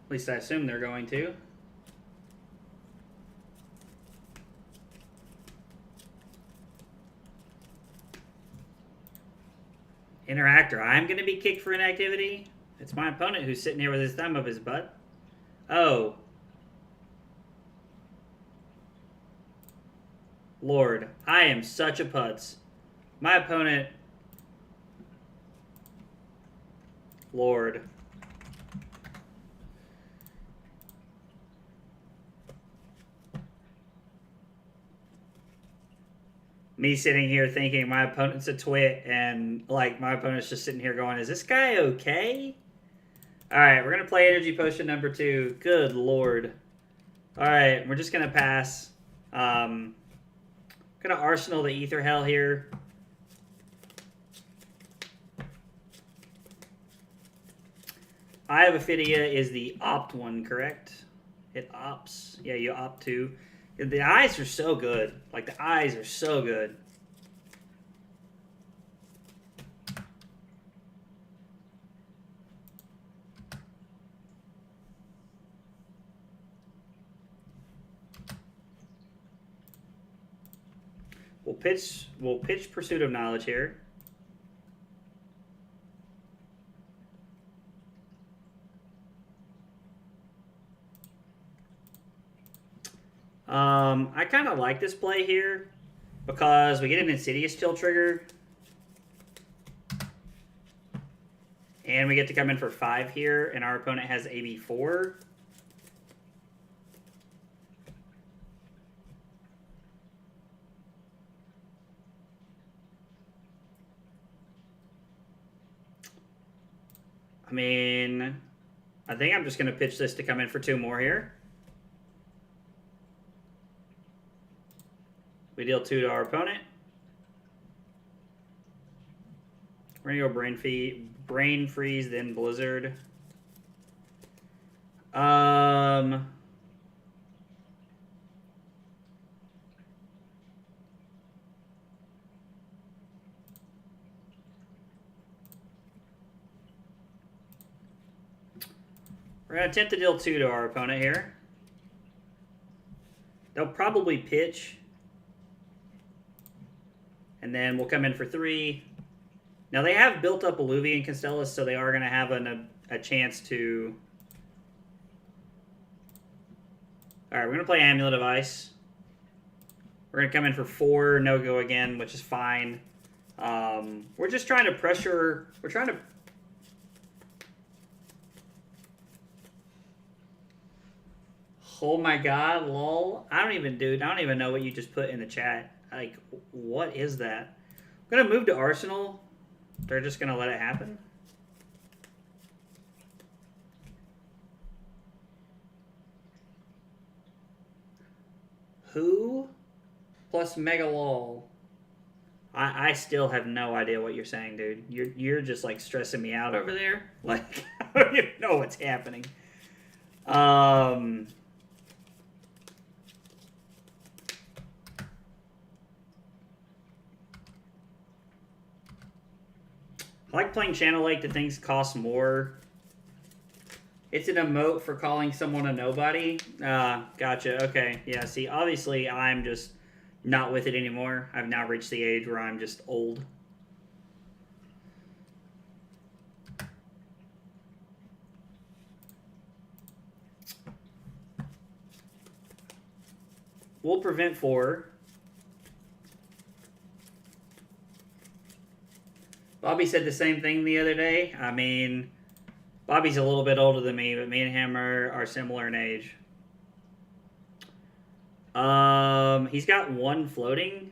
A: At least I assume they're going to. Interactor. I'm going to be kicked for inactivity. It's my opponent who's sitting here with his thumb up his butt. Oh. Lord, I am such a putz. My opponent... Lord. Me sitting here thinking my opponent's a twit, and like my opponent's just sitting here going, is this guy okay? Alright, we're going to play energy potion number 2. Good lord. Alright, we're just going to pass. Going to arsenal the ether hell here. Eye of Ophidia is the opt one, correct? It opts. Yeah, you opt to. The eyes are so good. Like, the eyes are so good. We'll pitch Pursuit of Knowledge here. I kind of like this play here because we get an Insidious Chill trigger. And we get to come in for 5 here, and our opponent has AB4. I mean, I think I'm just going to pitch this to come in for 2 more here. We deal 2 to our opponent. We're going to go Brain Freeze, then Blizzard. We're going to attempt to deal 2 to our opponent here. They'll probably pitch. And then we'll come in for 3. Now, they have built up Alluvian Constellus, so they are going to have a chance to... Alright, we're going to play Amulet of Ice. We're going to come in for 4, no-go again, which is fine. We're just trying to pressure... We're trying to... Oh my god, lol. I don't even know what you just put in the chat. Like, what is that? I'm going to move to Arsenal. They're just going to let it happen. Who plus Mega Lol? I still have no idea what you're saying, dude. You're just like stressing me out over there. Like, I don't even know what's happening. I like playing Channel Lake. The things cost more. It's an emote for calling someone a nobody. Gotcha. Okay. Yeah, see, obviously I'm just not with it anymore. I've now reached the age where I'm just old. We'll prevent 4. Bobby said the same thing the other day. I mean, Bobby's a little bit older than me, but me and him are similar in age. He's got 1 floating.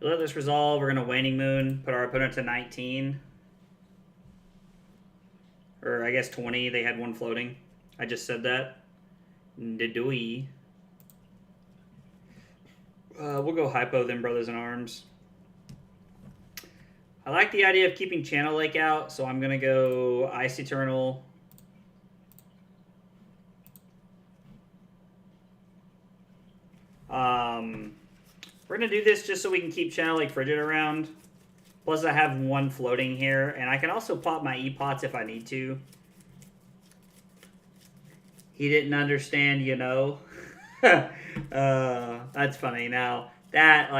A: We let this resolve. We're going to Waning Moon, put our opponent to 19. Or I guess 20. They had one floating. I just said that. Did we? We'll go Hypo, then Brothers in Arms. I like the idea of keeping Channel Lake out, so I'm going to go Ice Eternal. We're going to do this just so we can keep Channel Lake Frigid around. Plus, I have one floating here, and I can also pop my E-Pots if I need to. He didn't understand, you know. That's funny. Now that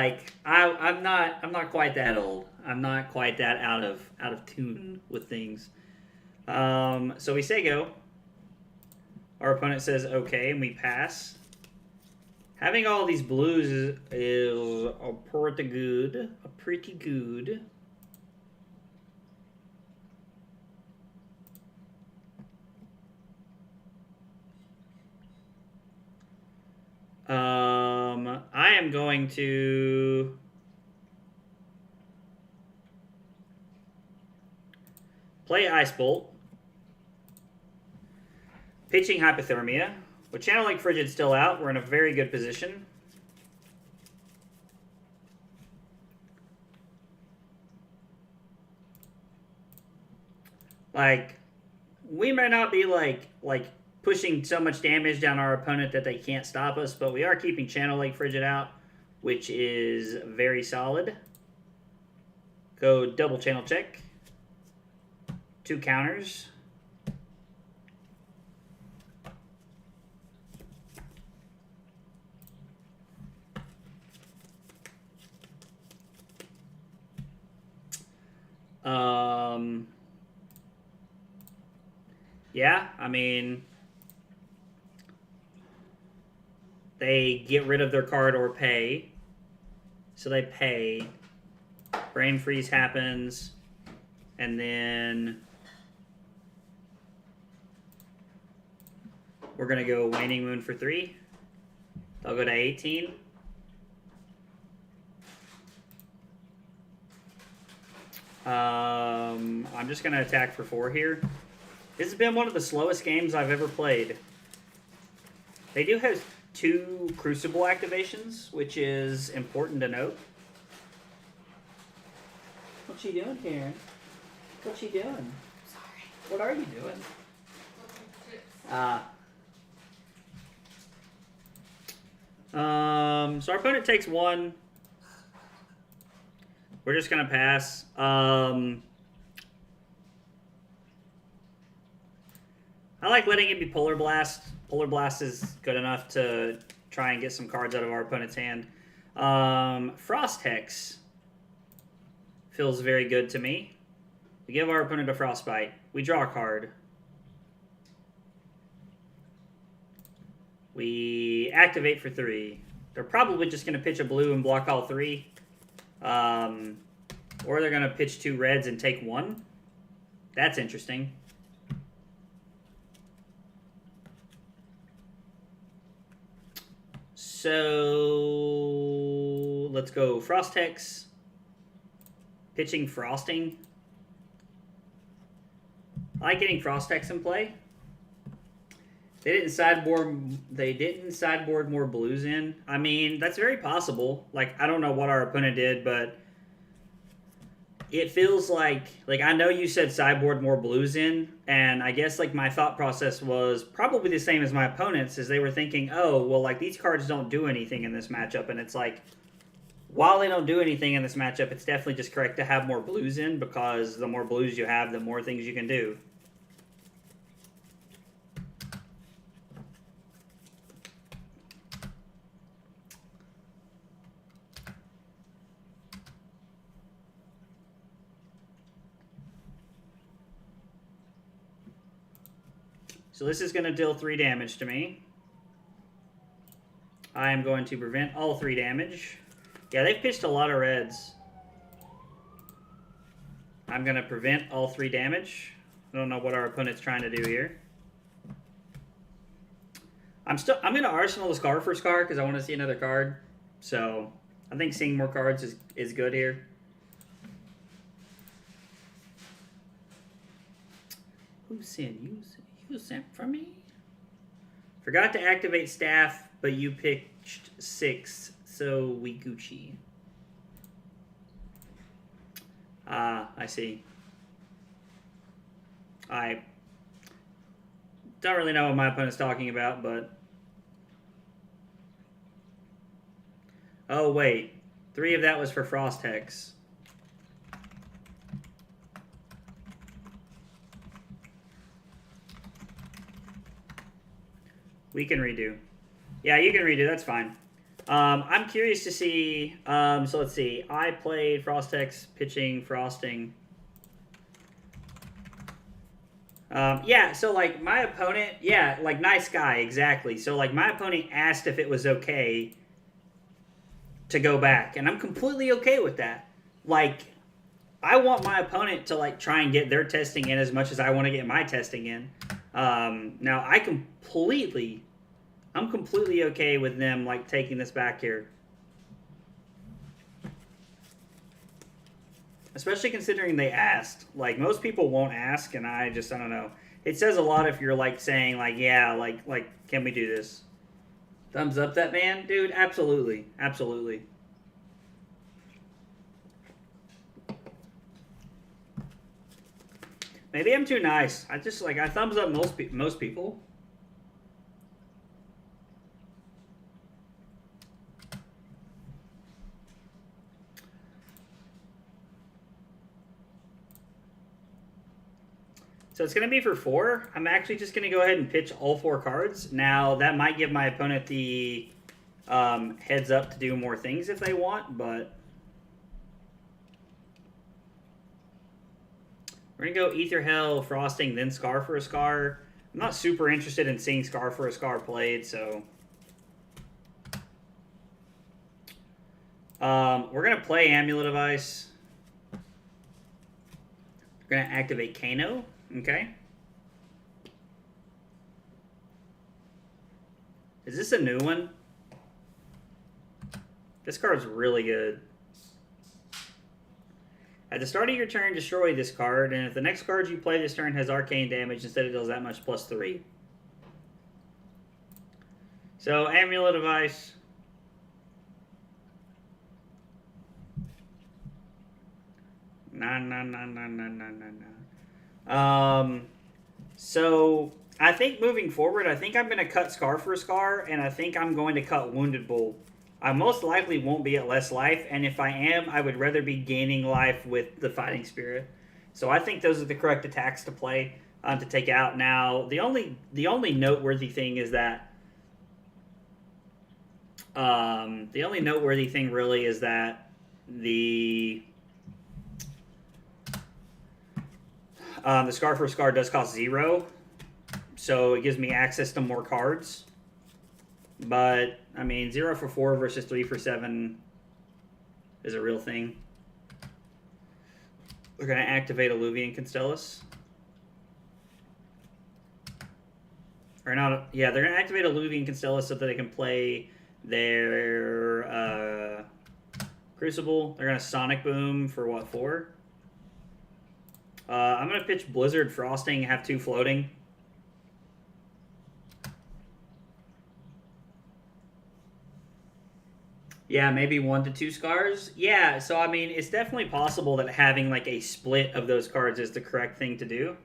A: I'm not quite that old. I'm not quite that out of tune with things. So we say go. Our opponent says okay, and we pass. Having all these blues is a pretty good. I am going to play Ice Bolt, pitching Hypothermia. With Channel Lake Frigid still out, we're in a very good position. Like, we may not be like pushing so much damage down our opponent that they can't stop us, but we are keeping Channel Lake Frigid out, which is very solid. Go double channel check. 2 counters. Yeah, I mean, they get rid of their card or pay. So they pay. Brain freeze happens. And then we're going to go Waning Moon for 3. I'll go to 18. I'm just going to attack for 4 here. This has been one of the slowest games I've ever played. They do have 2 Crucible activations, which is important to note. What you doing, Karen? What you doing?
B: Sorry.
A: What are you doing? So our opponent takes 1. We're just gonna pass. I like letting it be Polar Blast. Polar Blast is good enough to try and get some cards out of our opponent's hand. Frost Hex feels very good to me. We give our opponent a Frostbite. We draw a card. We activate for 3. They're probably just going to pitch a blue and block all 3. Or they're going to pitch 2 reds and take 1. That's interesting. So let's go Frost Hex. Pitching Frosting. I like getting Frost Hex in play. They didn't sideboard more blues in. I mean, that's very possible. Like, I don't know what our opponent did, but it feels like I know you said sideboard more blues in, and I guess like my thought process was probably the same as my opponent's, is they were thinking, oh, well, like these cards don't do anything in this matchup, and it's like, while they don't do anything in this matchup, it's definitely just correct to have more blues in, because the more blues you have, the more things you can do. So this is going to deal 3 damage to me. I am going to prevent all 3 damage. Yeah, they've pitched a lot of reds. I'm going to prevent all 3 damage. I don't know what our opponent's trying to do here. I'm going to Arsenal the Scar for Scar because I want to see another card. So I think seeing more cards is good here. Who sent you? You sent from me? Forgot to activate staff, but you picked 6, so we Gucci. Ah, I see. I don't really know what my opponent's talking about, but... Oh, wait. 3 of that was for Frost Hex. We can redo. Yeah, you can redo. That's fine. I'm curious to see... so let's see. I played Frost Hex, pitching, frosting. Yeah, so, like, my opponent... Yeah, like, nice guy, exactly. So, like, my opponent asked if it was okay to go back. And I'm completely okay with that. Like, I want my opponent to, like, try and get their testing in as much as I want to get my testing in. Now, I'm completely okay with them, like, taking this back here. Especially considering they asked. Like, most people won't ask, and I don't know. It says a lot if you're, like, saying, like, yeah, like, can we do this? Thumbs up that man? Dude, absolutely. Absolutely. Maybe I'm too nice. I thumbs up most people. So it's going to be for 4. I'm actually just going to go ahead and pitch all 4 cards. Now, that might give my opponent the heads up to do more things if they want, but... We're going to go Ether Hell, Frosting, then Scar for a Scar. I'm not super interested in seeing Scar for a Scar played, so... we're going to play Amulet of Ice. We're going to activate Kano. Okay. Is this a new one? This card's really good. At the start of your turn, destroy this card, and if the next card you play this turn has arcane damage, instead it deals that much plus 3. So, Amulet of Ice. So I think moving forward, I think I'm going to cut Scar for a Scar, and I think I'm going to cut Wounded Bull. I most likely won't be at less life, and if I am, I would rather be gaining life with the Fighting Spirit. So I think those are the correct attacks to play, to take out. Now, the only noteworthy thing is that the only noteworthy thing really is that the Scar for a Scar does cost 0, so it gives me access to more cards. But, I mean, 0 for 4 versus 3 for 7 is a real thing. We're going to activate Alluvian Constellus. Or not, yeah, they're going to activate Alluvian Constellus so that they can play their Crucible. They're going to Sonic Boom for, what, 4? I'm going to pitch Blizzard Frosting, have 2 floating. Yeah, maybe 1 to 2 Scars. Yeah, so I mean, it's definitely possible that having like a split of those cards is the correct thing to do.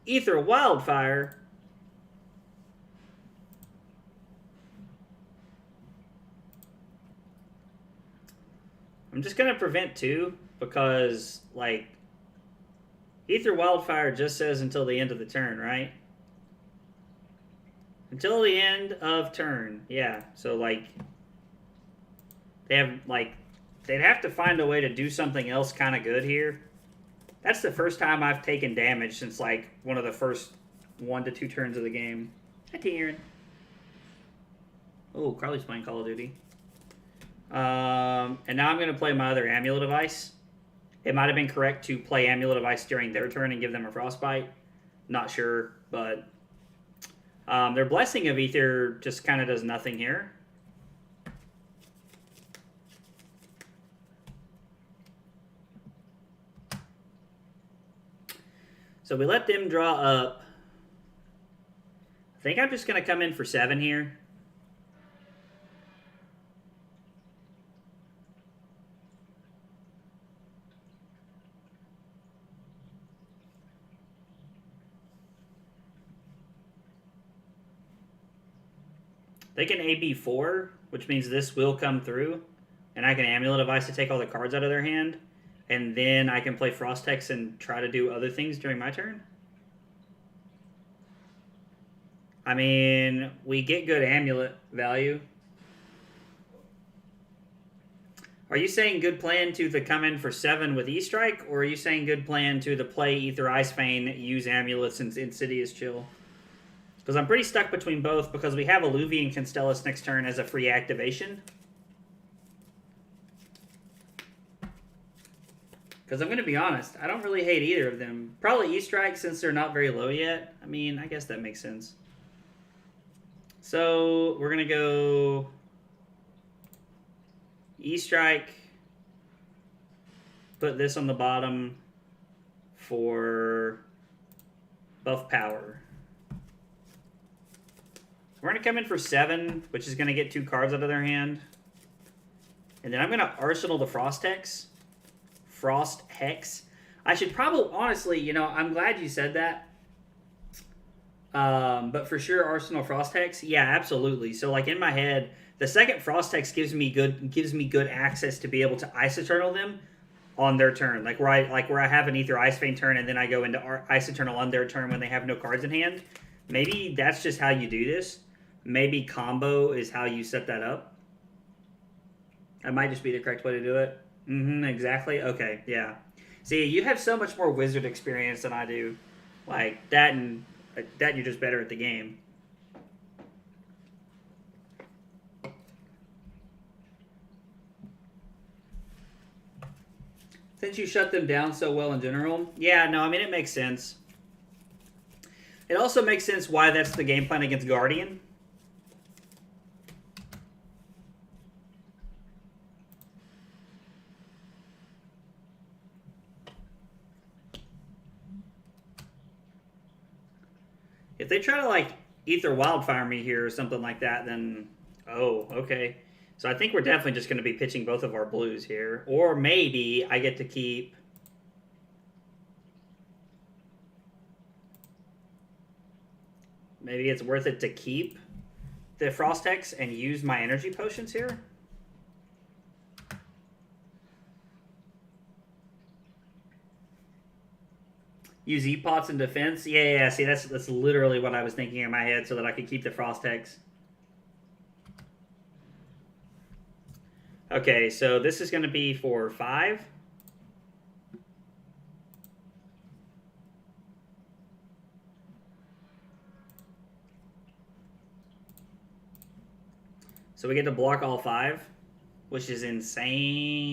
A: Ether Wildfire. I'm just going to prevent 2 because, like, Ether Wildfire just says until the end of the turn, right? Until the end of turn, yeah. So, like, they'd have to find a way to do something else kind of good here. That's the first time I've taken damage since, like, one of the first 1 to 2 turns of the game. Hi, Aaron. Oh, Carly's playing Call of Duty. And now I'm going to play my other Amulet of Ice. It might have been correct to play Amulet of Ice during their turn and give them a Frostbite. Not sure, but their Blessing of Ether just kind of does nothing here. So we let them draw up. I think I'm just going to come in for 7 here. They can AB 4, which means this will come through. And I can Amulet of Ice to take all the cards out of their hand. And then I can play Frost Hex and try to do other things during my turn. I mean, we get good Amulet value. Are you saying good plan to the come in for 7 with E-Strike? Or are you saying good plan to the play Ether Ice Vein, use Amulets, and Insidious Chill? Because I'm pretty stuck between both because we have Alluvian Constellus next turn as a free activation. Because I'm going to be honest, I don't really hate either of them. Probably E-Strike since they're not very low yet. I mean, I guess that makes sense. So we're going to go E-Strike. Put this on the bottom for buff power. We're going to come in for 7, which is going to get 2 cards out of their hand. And then I'm going to Arsenal the Frost Hex. Frost Hex. I should probably, honestly, you know, I'm glad you said that. But for sure, Arsenal Frost Hex. Yeah, absolutely. So, like, in my head, the second Frost Hex gives me good access to be able to Ice Eternal them on their turn. Like where I have an Ether Ice Vein turn and then I go into Ice Eternal on their turn when they have no cards in hand. Maybe that's just how you do this. Maybe combo is how you set that up. That might just be the correct way to do it. Exactly. Okay, yeah. See, you have so much more wizard experience than I do. Like, that you're just better at the game. Since you shut them down so well in general. Yeah, no, I mean, it makes sense. It also makes sense why that's the game plan against Guardian. If they try to, like, Ether Wildfire me here or something like that, then... Oh, okay. So I think we're definitely just going to be pitching both of our blues here. Or maybe I get to keep... Maybe it's worth it to keep the Frost Hex and use my energy potions here. Use E-Pots in defense? Yeah, see, that's literally what I was thinking in my head so that I could keep the Frost Hex. Okay, so this is going to be for 5. So we get to block all 5, which is insane.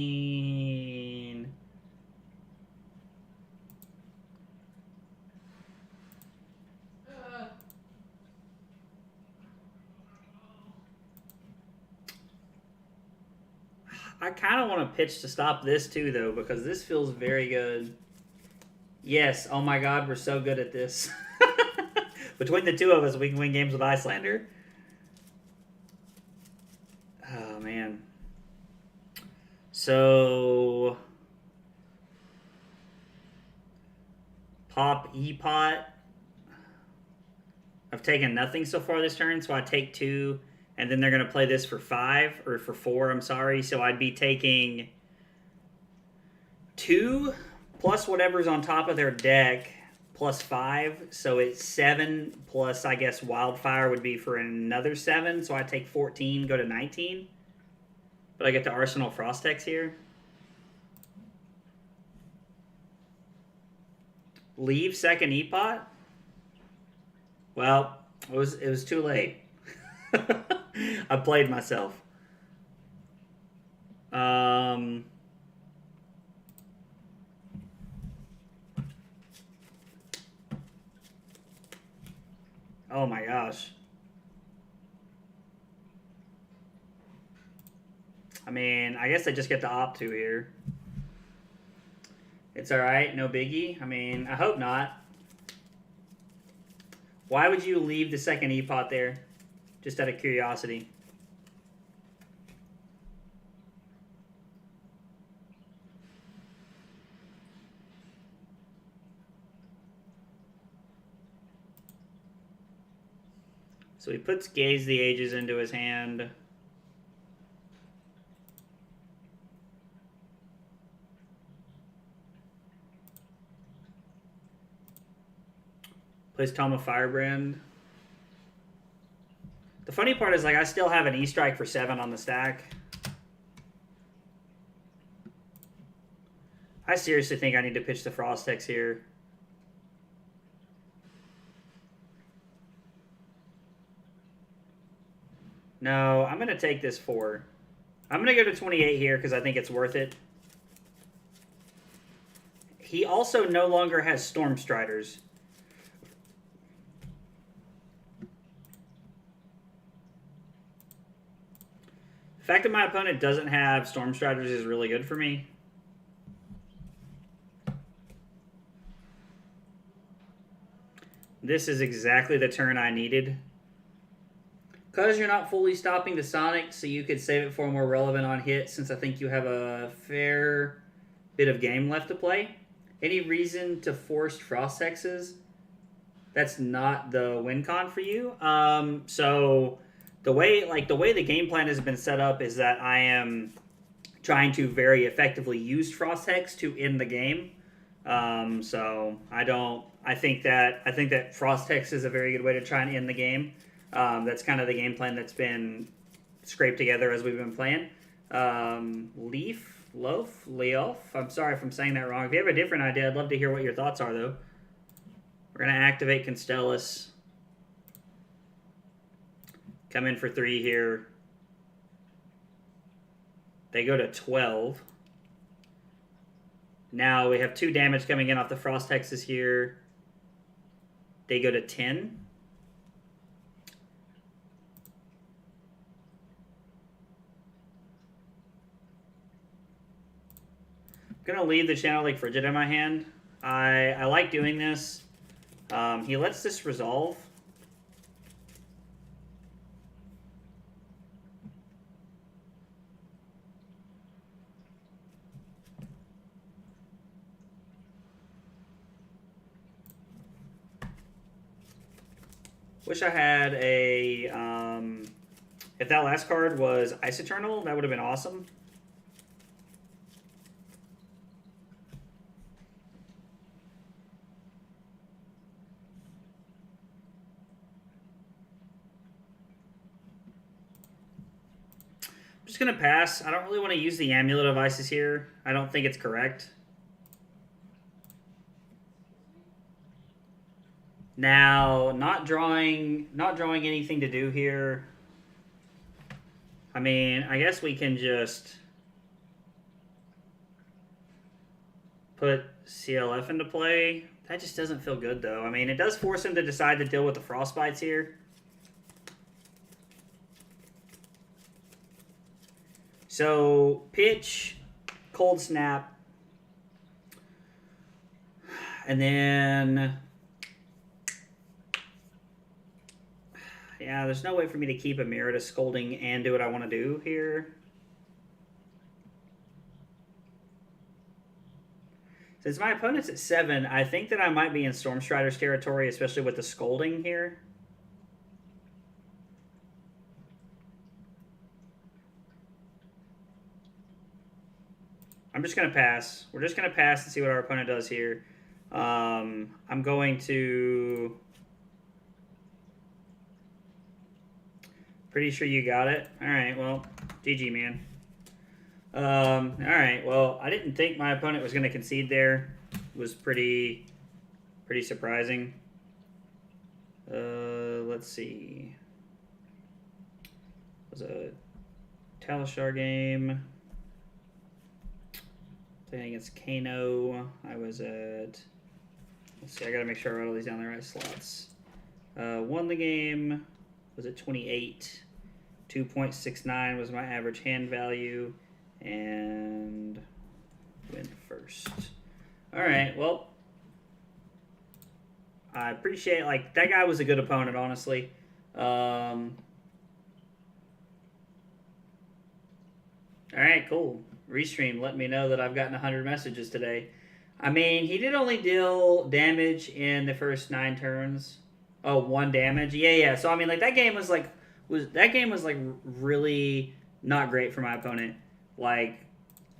A: I kind of want to pitch to stop this too, though, because this feels very good. Yes, oh my god, we're so good at this. Between the two of us, we can win games with Islander. Oh, man. So... Pop E-Pot. I've taken nothing so far this turn, so I take 2... And then they're going to play this for 5, or for 4, I'm sorry. So I'd be taking 2 plus whatever's on top of their deck plus 5. So it's 7 plus, I guess, Wildfire would be for another 7. So I take 14, go to 19. But I get to Arsenal Frost Hex here. Leave second E-Pot? Well, it was too late. I played myself. Oh my gosh. I mean, I guess I just get to opt to here. It's alright, no biggie. I mean, I hope not. Why would you leave the second E-pot there? Just out of curiosity. So he puts Gaze the Ages into his hand. Plays Toma Firebrand. The funny part is, like, I still have an E-Strike for 7 on the stack. I seriously think I need to pitch the Frostex here. No, I'm going to take this 4. I'm going to go to 28 here because I think it's worth it. He also no longer has Storm Striders. The fact that my opponent doesn't have Storm Striders is really good for me. This is exactly the turn I needed. Because you're not fully stopping the Sonic, so you could save it for a more relevant on hit, since I think you have a fair bit of game left to play. Any reason to force Frost Hexes? That's not the win con for you. So the way the game plan has been set up is that I am trying to very effectively use Frost Hex to end the game. So I think that Frost Hex is a very good way to try and end the game. That's kind of the game plan that's been scraped together as we've been playing. Leof. I'm sorry if I'm saying that wrong. If you have a different idea, I'd love to hear what your thoughts are, though. We're going to activate Constellus. Come in for 3 here. They go to 12. Now we have 2 damage coming in off the Frost Hexes here. They go to 10. I'm going to leave the Channel Lake Frigid in my hand. I like doing this. He lets this resolve. Wish I had a... if that last card was Ice Eternal, that would have been awesome. I'm just going to pass. I don't really want to use the Amulet of Ices here. I don't think it's correct. Now, not drawing anything to do here. I mean, I guess we can just put CLF into play. That just doesn't feel good, though. I mean, it does force him to decide to deal with the Frostbites here. So, pitch, Cold Snap, and then... Yeah, there's no way for me to keep a Mirror to Scolding and do what I want to do here. Since my opponent's at 7, I think that I might be in Stormstrider's territory, especially with the Scolding here. I'm just going to pass. We're just going to pass and see what our opponent does here. I'm going to... Pretty sure you got it. All right, well, GG, man. All right, well, I didn't think my opponent was going to concede there. It was pretty surprising. Let's see. It was a Talishar game. Playing against Kano. I was at... Let's see, I got to make sure I wrote all these down the right slots. Won the game. Was at 28. 2.69 was my average hand value. And went first. All right, well, I appreciate, like, that guy was a good opponent, honestly. All right, cool. Restream, let me know that I've gotten 100 messages today. I mean, he did only deal damage in the first 9 turns. Oh, 1 damage. Yeah. So I mean, like that game was really not great for my opponent. Like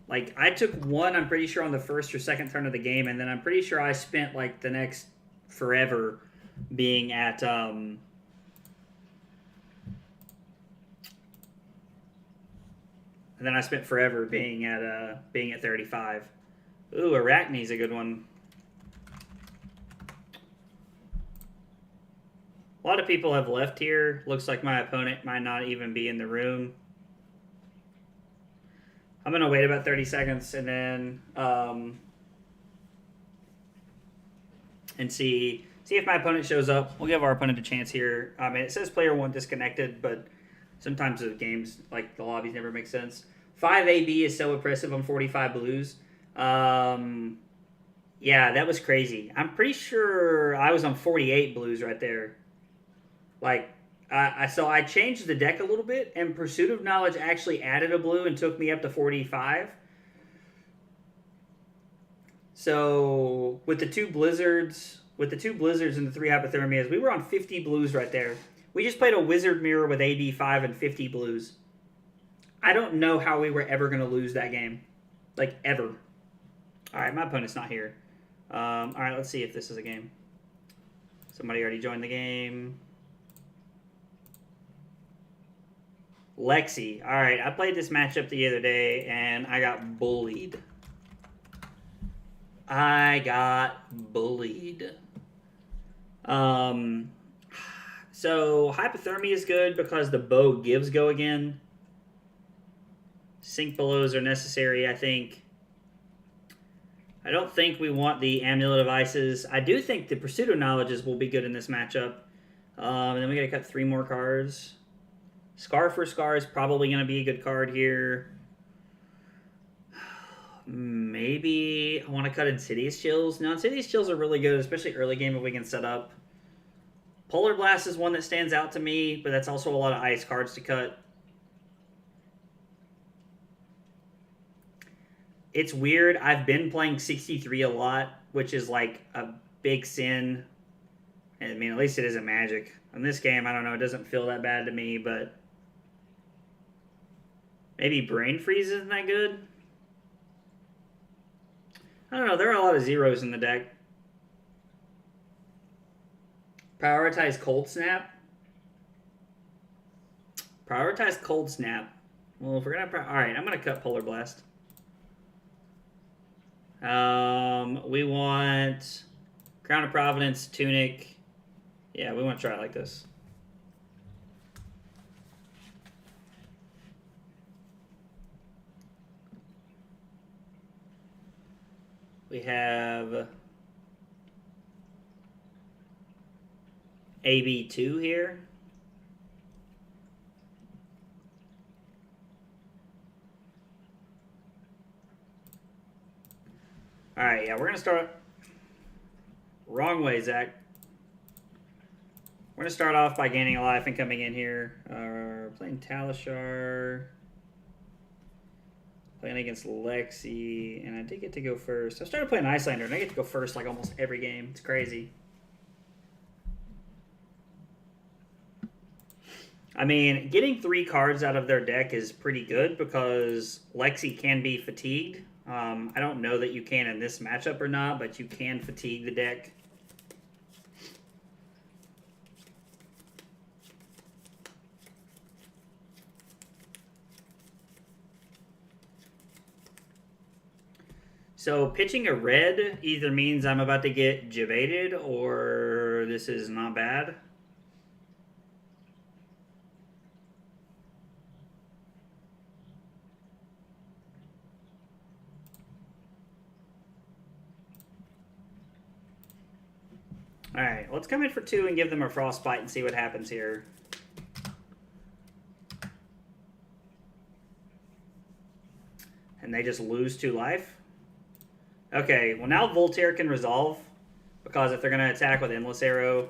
A: I took 1, I'm pretty sure on the first or second turn of the game, and then I'm pretty sure I spent like the next forever being at and then I spent forever being at 35. Ooh, Arachne's a good one. A lot of people have left here. Looks like my opponent might not even be in the room. I'm going to wait about 30 seconds and then and see if my opponent shows up. We'll give our opponent a chance here. I mean, it says player 1 disconnected, but sometimes the games, like the lobbies, never make sense. 5 AB is so impressive on 45 blues. Yeah, that was crazy. I'm pretty sure I was on 48 blues right there. Like, so I changed the deck a little bit, and Pursuit of Knowledge actually added a blue and took me up to 45. So with the 2 blizzards, and the 3 hypothermias, we were on 50 blues right there. We just played a wizard mirror with AD 5 and 50 blues. I don't know how we were ever going to lose that game, like ever. All right, my opponent's not here. All right, let's see if this is a game. Somebody already joined the game. Lexi. All right, I played this matchup the other day, and I got bullied. So hypothermia is good because the bow gives go again. Sync belows are necessary, I think. I don't think we want the Amulet of Ices. I do think the Pursuit of Knowledges will be good in this matchup. And then we got to cut 3 more cards. Scar for Scar is probably going to be a good card here. Maybe I want to cut Insidious Chills. Now, Insidious Chills are really good, especially early game if we can set up. Polar Blast is one that stands out to me, but that's also a lot of ice cards to cut. It's weird. I've been playing 63 a lot, which is like a big sin. I mean, at least it isn't Magic. In this game, I don't know. It doesn't feel that bad to me, but maybe Brain Freeze isn't that good. I don't know. There are a lot of zeros in the deck. Prioritize Cold Snap. Prioritize Cold Snap. Well, if we're gonna, all right, I'm gonna cut Polar Blast. We want Crown of Providence, Tunic. Yeah, we want to try it like this. We have AB2 here. All right, yeah, we're going to start... Wrong way, Zach. We're going to start off by gaining a life and coming in here. Playing Talishar. Playing against Lexi. And I did get to go first. I started playing Islander, and I get to go first like almost every game. It's crazy. I mean, getting 3 cards out of their deck is pretty good because Lexi can be fatigued. I don't know that you can in this matchup or not, but you can fatigue the deck. So pitching a red either means I'm about to get jebaited or this is not bad. Alright, let's come in for 2 and give them a Frostbite and see what happens here. And they just lose 2 life? Okay, well now Voltaire can resolve. Because if they're going to attack with Endless Arrow...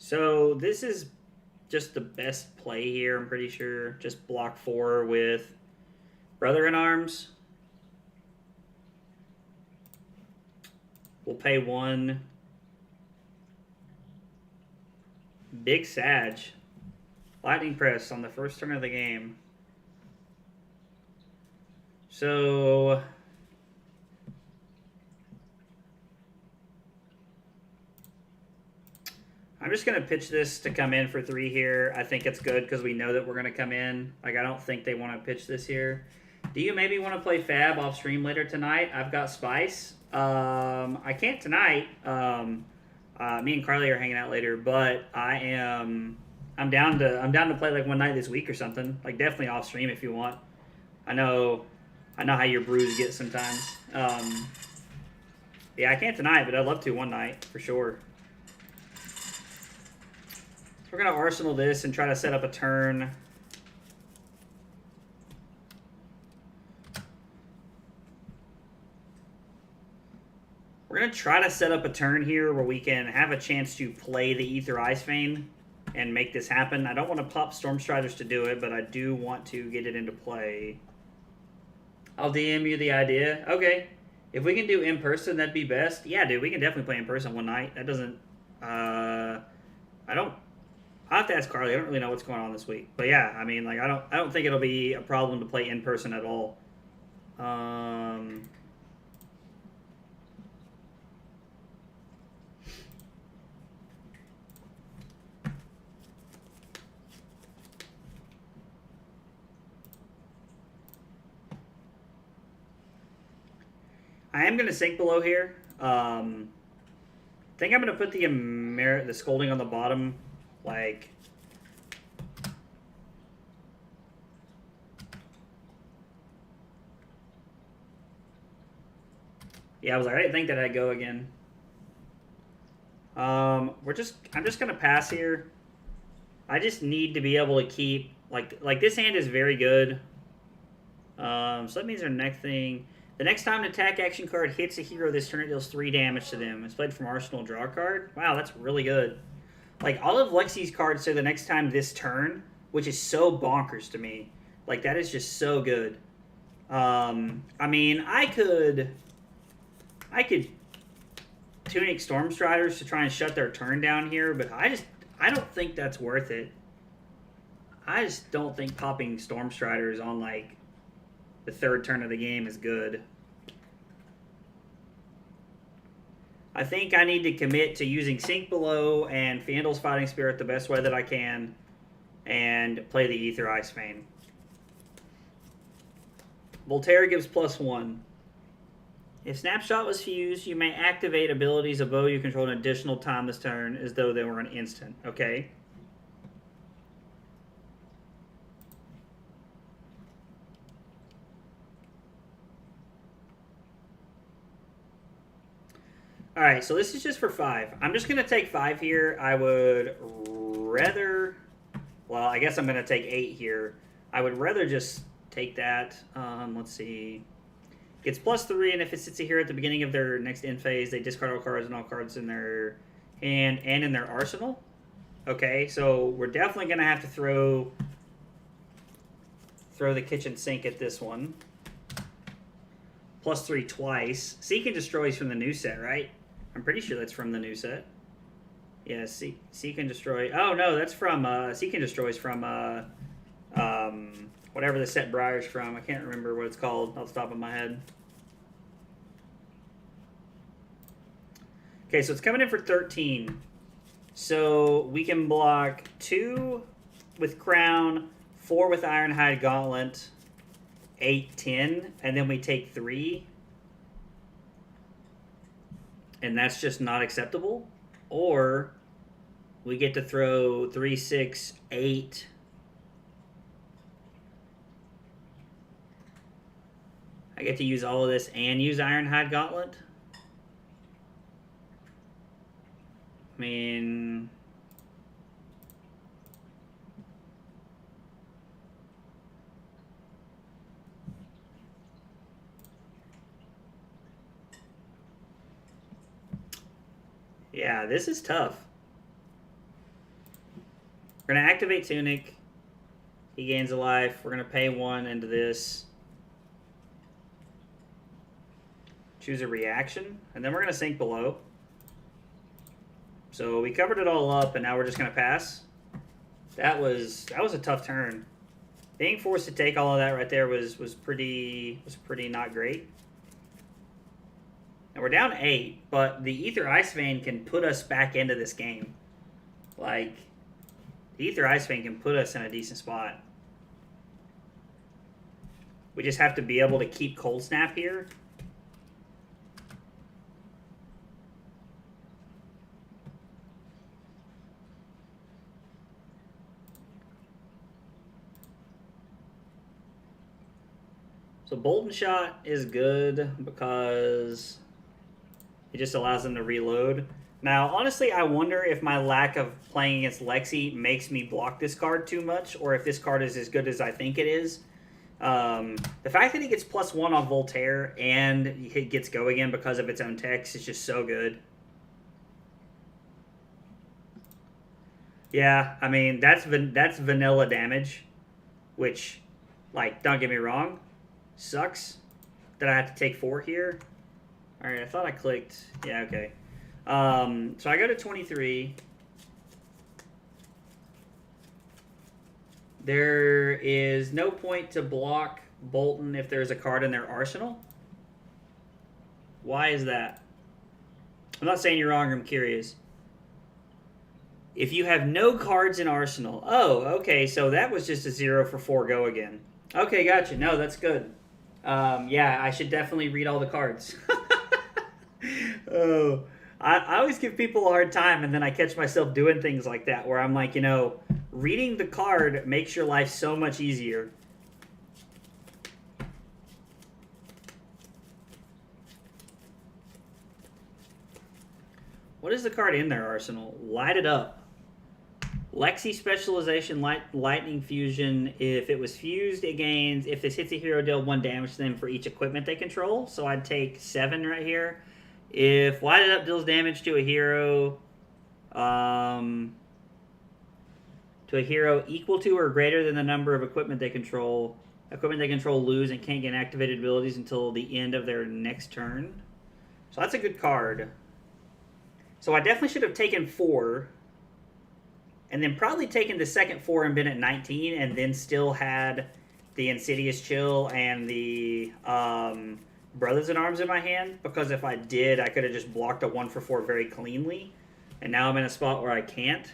A: So this is just the best play here, I'm pretty sure. Just block 4 with Brother in Arms. We'll pay 1. Big Sag. Lightning Press on the first turn of the game. So... I'm just going to pitch this to come in for 3 here. I think it's good because we know that we're going to come in. Like, I don't think they want to pitch this here. Do you maybe want to play Fab off stream later tonight? I've got Spice. I can't tonight. Me and Carly are hanging out later, but I'm down to play like one night this week or something. Like, definitely off stream if you want. I know how your brews get sometimes. Yeah, I can't tonight, but I'd love to one night for sure. We're going to Arsenal this and try to set up a turn. We're going to try to set up a turn here where we can have a chance to play the Ether Ice Vein and make this happen. I don't want to pop Storm Striders to do it, but I do want to get it into play. I'll DM you the idea. Okay. If we can do in person, that'd be best. Yeah, dude, we can definitely play in person one night. That doesn't... I'll have to ask Carly. I don't really know what's going on this week. But yeah, I mean, like, I don't think it'll be a problem to play in person at all. I am going to sink below here. I think I'm going to put the Scolding on the bottom. Like, yeah, I was like, I didn't think that I'd go again. I'm just gonna pass here. I just need to be able to keep like this hand is very good. So that means our next thing. The next time an attack action card hits a hero this turn, it deals 3 damage to them. It's played from Arsenal, draw a card. Wow, that's really good. Like, all of Lexi's cards say the next time this turn, which is so bonkers to me. Like, that is just so good. I mean, I could Tunic Storm Striders to try and shut their turn down here, but I don't think that's worth it. I just don't think popping Storm Striders on, like, the 3rd turn of the game is good. I think I need to commit to using Sink Below and Fandle's Fighting Spirit the best way that I can and play the Ether Ice Vein. Voltaire gives +1. If Snapshot was fused, you may activate abilities of Bow you control an additional time this turn as though they were an instant. Okay. Alright, so this is just for 5. I'm just going to take 5 here. I would rather... Well, I guess I'm going to take 8 here. I would rather just take that. Let's see. Gets +3, and if it sits here at the beginning of their next end phase, they discard all cards and all cards in their hand and in their arsenal. Okay, so we're definitely going to have to throw the kitchen sink at this one. +3 twice. Seek and Destroy is from the new set, right? I'm pretty sure that's from the new set. Yeah, Seek and Destroy. Oh, no, that's from... Seek and Destroy is from... whatever the set Briar's from. I can't remember what it's called off the top of my head. Okay, so it's coming in for 13. So we can block 2 with Crown, 4 with Ironhide Gauntlet, 8, 10, and then we take 3. And that's just not acceptable. Or we get to throw 3, 6, 8. I get to use all of this and use Ironhide Gauntlet. I mean... Yeah, this is tough. We're going to activate Tunic. He gains a life. We're going to pay 1 into this. Choose a reaction. And then we're going to sink below. So we covered it all up, and now we're just going to pass. That was a tough turn. Being forced to take all of that right there was pretty not great. And we're down 8, but the Ether Ice Vein can put us back into this game. Like, the Ether Ice Vein can put us in a decent spot. We just have to be able to keep Cold Snap here. So Bolton Shot is good because it just allows them to reload. Now, honestly, I wonder if my lack of playing against Lexi makes me block this card too much, or if this card is as good as I think it is. The fact that it gets +1 on Voltaire and it gets go again because of its own text is just so good. Yeah, I mean, that's vanilla damage, which, like, don't get me wrong, sucks that I have to take 4 here. All right, I thought I clicked. Yeah, okay. So I go to 23. There is no point to block Bolton if there's a card in their arsenal. Why is that? I'm not saying you're wrong, I'm curious. If you have no cards in arsenal. Oh, okay, so that was just a 0 for 4 go again. Okay, gotcha. No, that's good. Yeah, I should definitely read all the cards. Oh, I always give people a hard time, and then I catch myself doing things like that where I'm like, you know, reading the card makes your life so much easier. What is the card in their arsenal? Light it up. Lexi Specialization, Lightning Fusion. If it was fused, it gains. If this hits a hero, deal 1 damage to them for each equipment they control. So I'd take 7 right here. If Light It Up deals damage to a hero equal to or greater than the number of equipment they control lose and can't gain activated abilities until the end of their next turn. So that's a good card. So I definitely should have taken 4, and then probably taken the second 4 and been at 19, and then still had the Insidious Chill and the Brothers in Arms in my hand, because if I did, I could have just blocked a 1 for 4 very cleanly, and now I'm in a spot where I can't.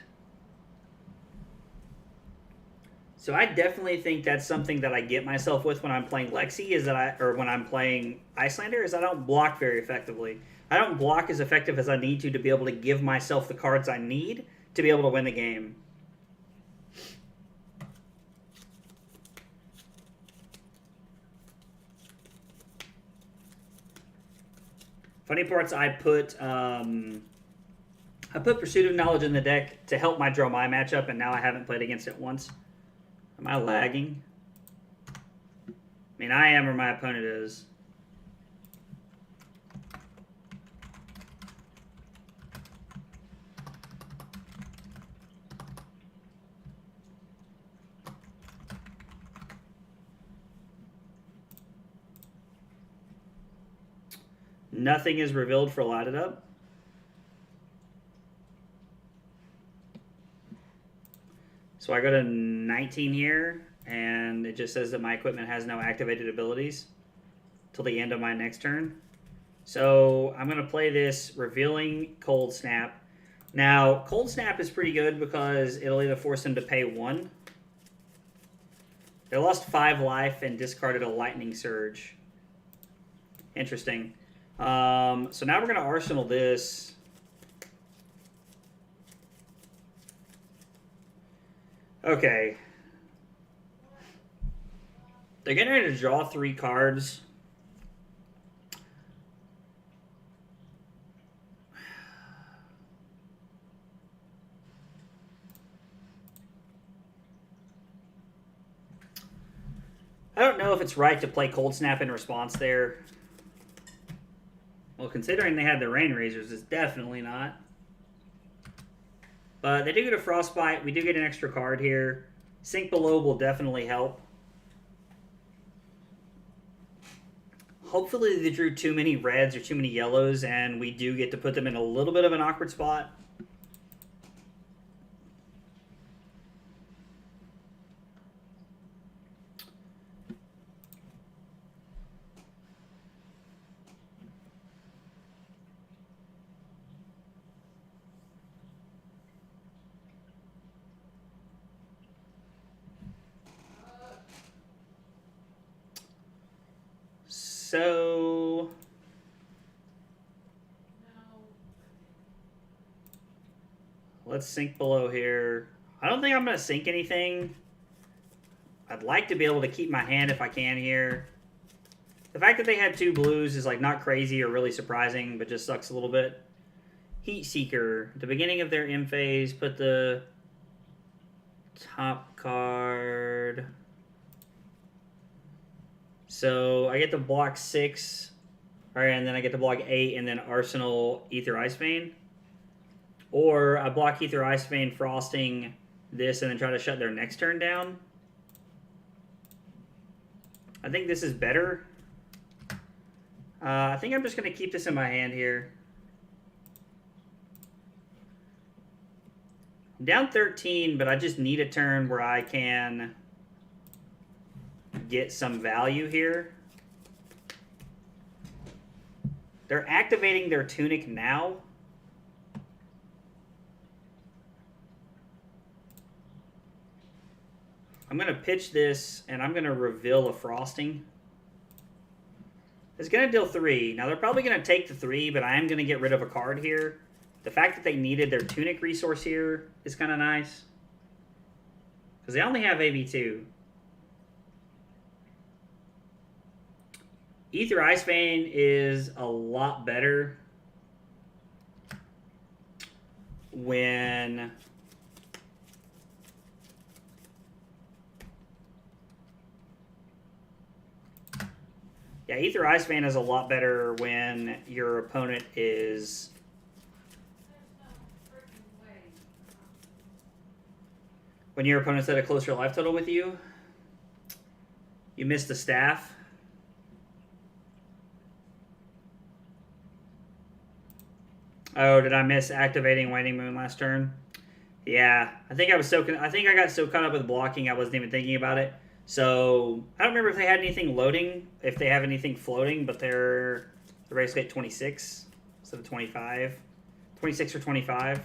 A: So I definitely think that's something that I get myself with when I'm playing Lexi, when I'm playing Islander, is I don't block very effectively. I don't block as effective as I need to be able to give myself the cards I need to be able to win the game. Funny part's I put Pursuit of Knowledge in the deck to help my draw my matchup, and now I haven't played against it once. Am I lagging? I mean, I am, or my opponent is. Nothing is revealed for Light It Up. So I go to 19 here, and it just says that my equipment has no activated abilities till the end of my next turn. So I'm going to play this Revealing Cold Snap. Now, Cold Snap is pretty good because it'll either force them to pay 1. They lost 5 life and discarded a Lightning Surge. Interesting. So now we're going to Arsenal this. Okay. They're getting ready to draw 3 cards. I don't know if it's right to play Cold Snap in response there. Well, considering they had the Rain Razors, it's definitely not. But they do get a Frostbite. We do get an extra card here. Sink Below will definitely help. Hopefully they drew too many reds or too many yellows, and we do get to put them in a little bit of an awkward spot. So let's Sink Below here. I don't think I'm going to sink anything. I'd like to be able to keep my hand if I can here. The fact that they had 2 blues is like not crazy or really surprising, but just sucks a little bit. Heat Seeker. At the beginning of their M phase, put the top card. So I get to block 6. Alright, and then I get to block 8, and then Arsenal Ether Ice Vein. Or I block Ether Ice Vein, Frosting this, and then try to shut their next turn down. I think this is better. I think I'm just going to keep this in my hand here. I'm down 13, but I just need a turn where I can get some value here. They're activating their Tunic now. I'm going to pitch this, and I'm going to reveal a Frosting. It's going to deal 3. Now, they're probably going to take the 3, but I am going to get rid of a card here. The fact that they needed their Tunic resource here is kind of nice. Because they only have AB2. Ether Ice Vein is a lot better when yeah, Ether Ice Vein is a lot better when your opponent is when your opponent's at a closer life total with you. You missed the staff. Oh, did I miss activating Waning Moon last turn? Yeah, I think I got so caught up with blocking I wasn't even thinking about it. So I don't remember if they had anything loading, if they have anything floating, but they're basically at 26 instead of 25, 26 or 25.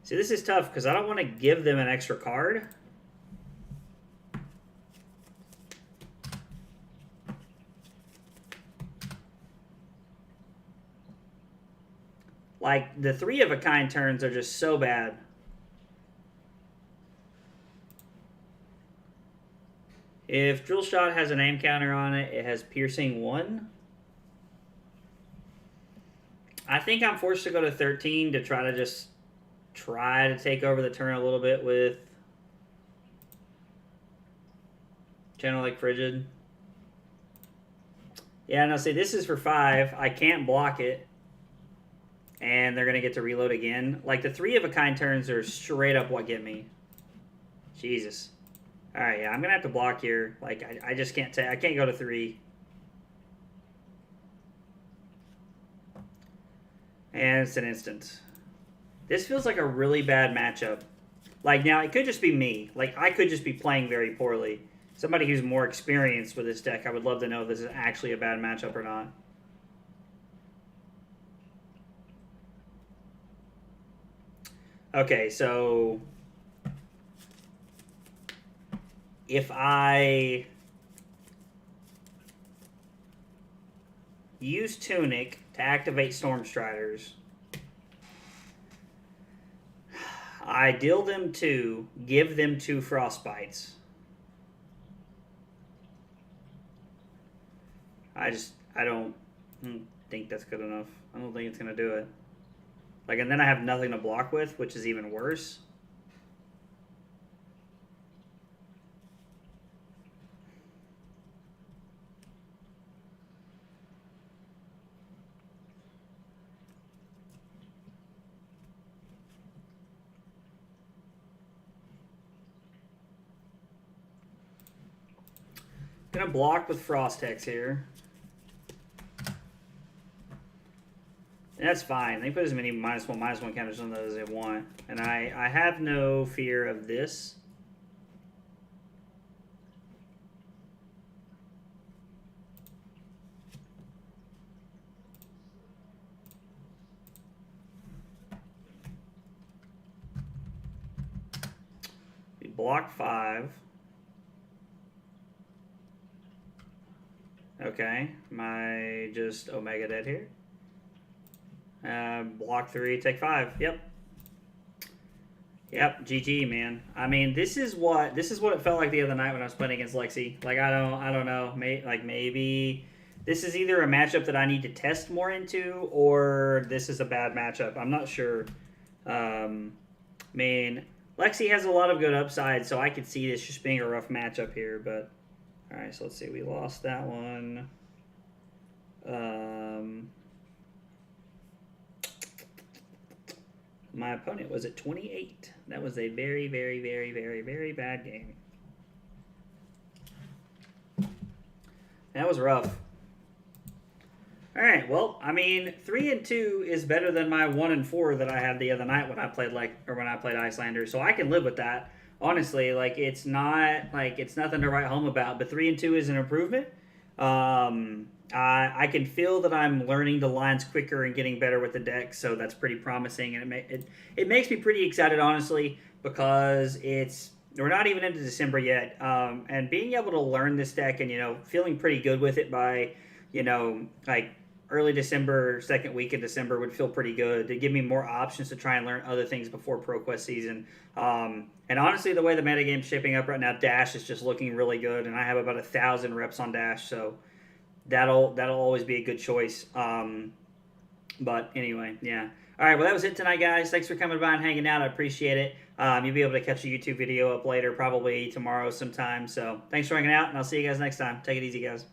A: See, this is tough because I don't want to give them an extra card. Like, the 3 of a kind turns are just so bad. If Drill Shot has an aim counter on it, it has Piercing 1. I think I'm forced to go to 13 to try to take over the turn a little bit with Channel Lake Frigid. Yeah, no, see, this is for 5. I can't block it. And they're going to get to reload again. Like, the 3 of a kind turns are straight up what get me. Jesus. Alright, yeah, I'm going to have to block here. Like, I just can't I can't go to 3. And it's an instant. This feels like a really bad matchup. Like, now, it could just be me. Like, I could just be playing very poorly. Somebody who's more experienced with this deck, I would love to know if this is actually a bad matchup or not. Okay, so if I use Tunic to activate Storm Striders, I deal them 2, give them 2 Frostbites. I don't think that's good enough. I don't think it's going to do it. Like, and then I have nothing to block with, which is even worse. Gonna block with Frost Hex here. And that's fine. They put as many -1/-1 counters on those as they want. And I have no fear of this. We block 5. Okay, my just Omega dead here. Block 3, take 5. Yep. Yep, GG, man. I mean, this is what it felt like the other night when I was playing against Lexi. Like I don't know. Maybe this is either a matchup that I need to test more into, or this is a bad matchup. I'm not sure. I mean, Lexi has a lot of good upside, so I could see this just being a rough matchup here. But all right, so let's see. We lost that one. My opponent was at 28. That was a very, very, very, very, very bad game. That was rough. All right, well, I mean, 3-2 is better than my 1-4 that I had the other night when I played Islander. So I can live with that. Honestly, like it's nothing to write home about. But 3-2 is an improvement. I can feel that I'm learning the lines quicker and getting better with the deck, so that's pretty promising, and it makes me pretty excited, honestly, because we're not even into December yet, and being able to learn this deck and feeling pretty good with it by like early December, second week in December would feel pretty good to give me more options to try and learn other things before ProQuest season. And honestly, the way the metagame's shaping up right now, Dash is just looking really good, and I have about 1,000 reps on Dash, so that'll always be a good choice. But anyway, yeah. All right, well, that was it tonight, guys. Thanks for coming by and hanging out. I appreciate it. You'll be able to catch a YouTube video up later, probably tomorrow sometime. So thanks for hanging out, and I'll see you guys next time. Take it easy, guys.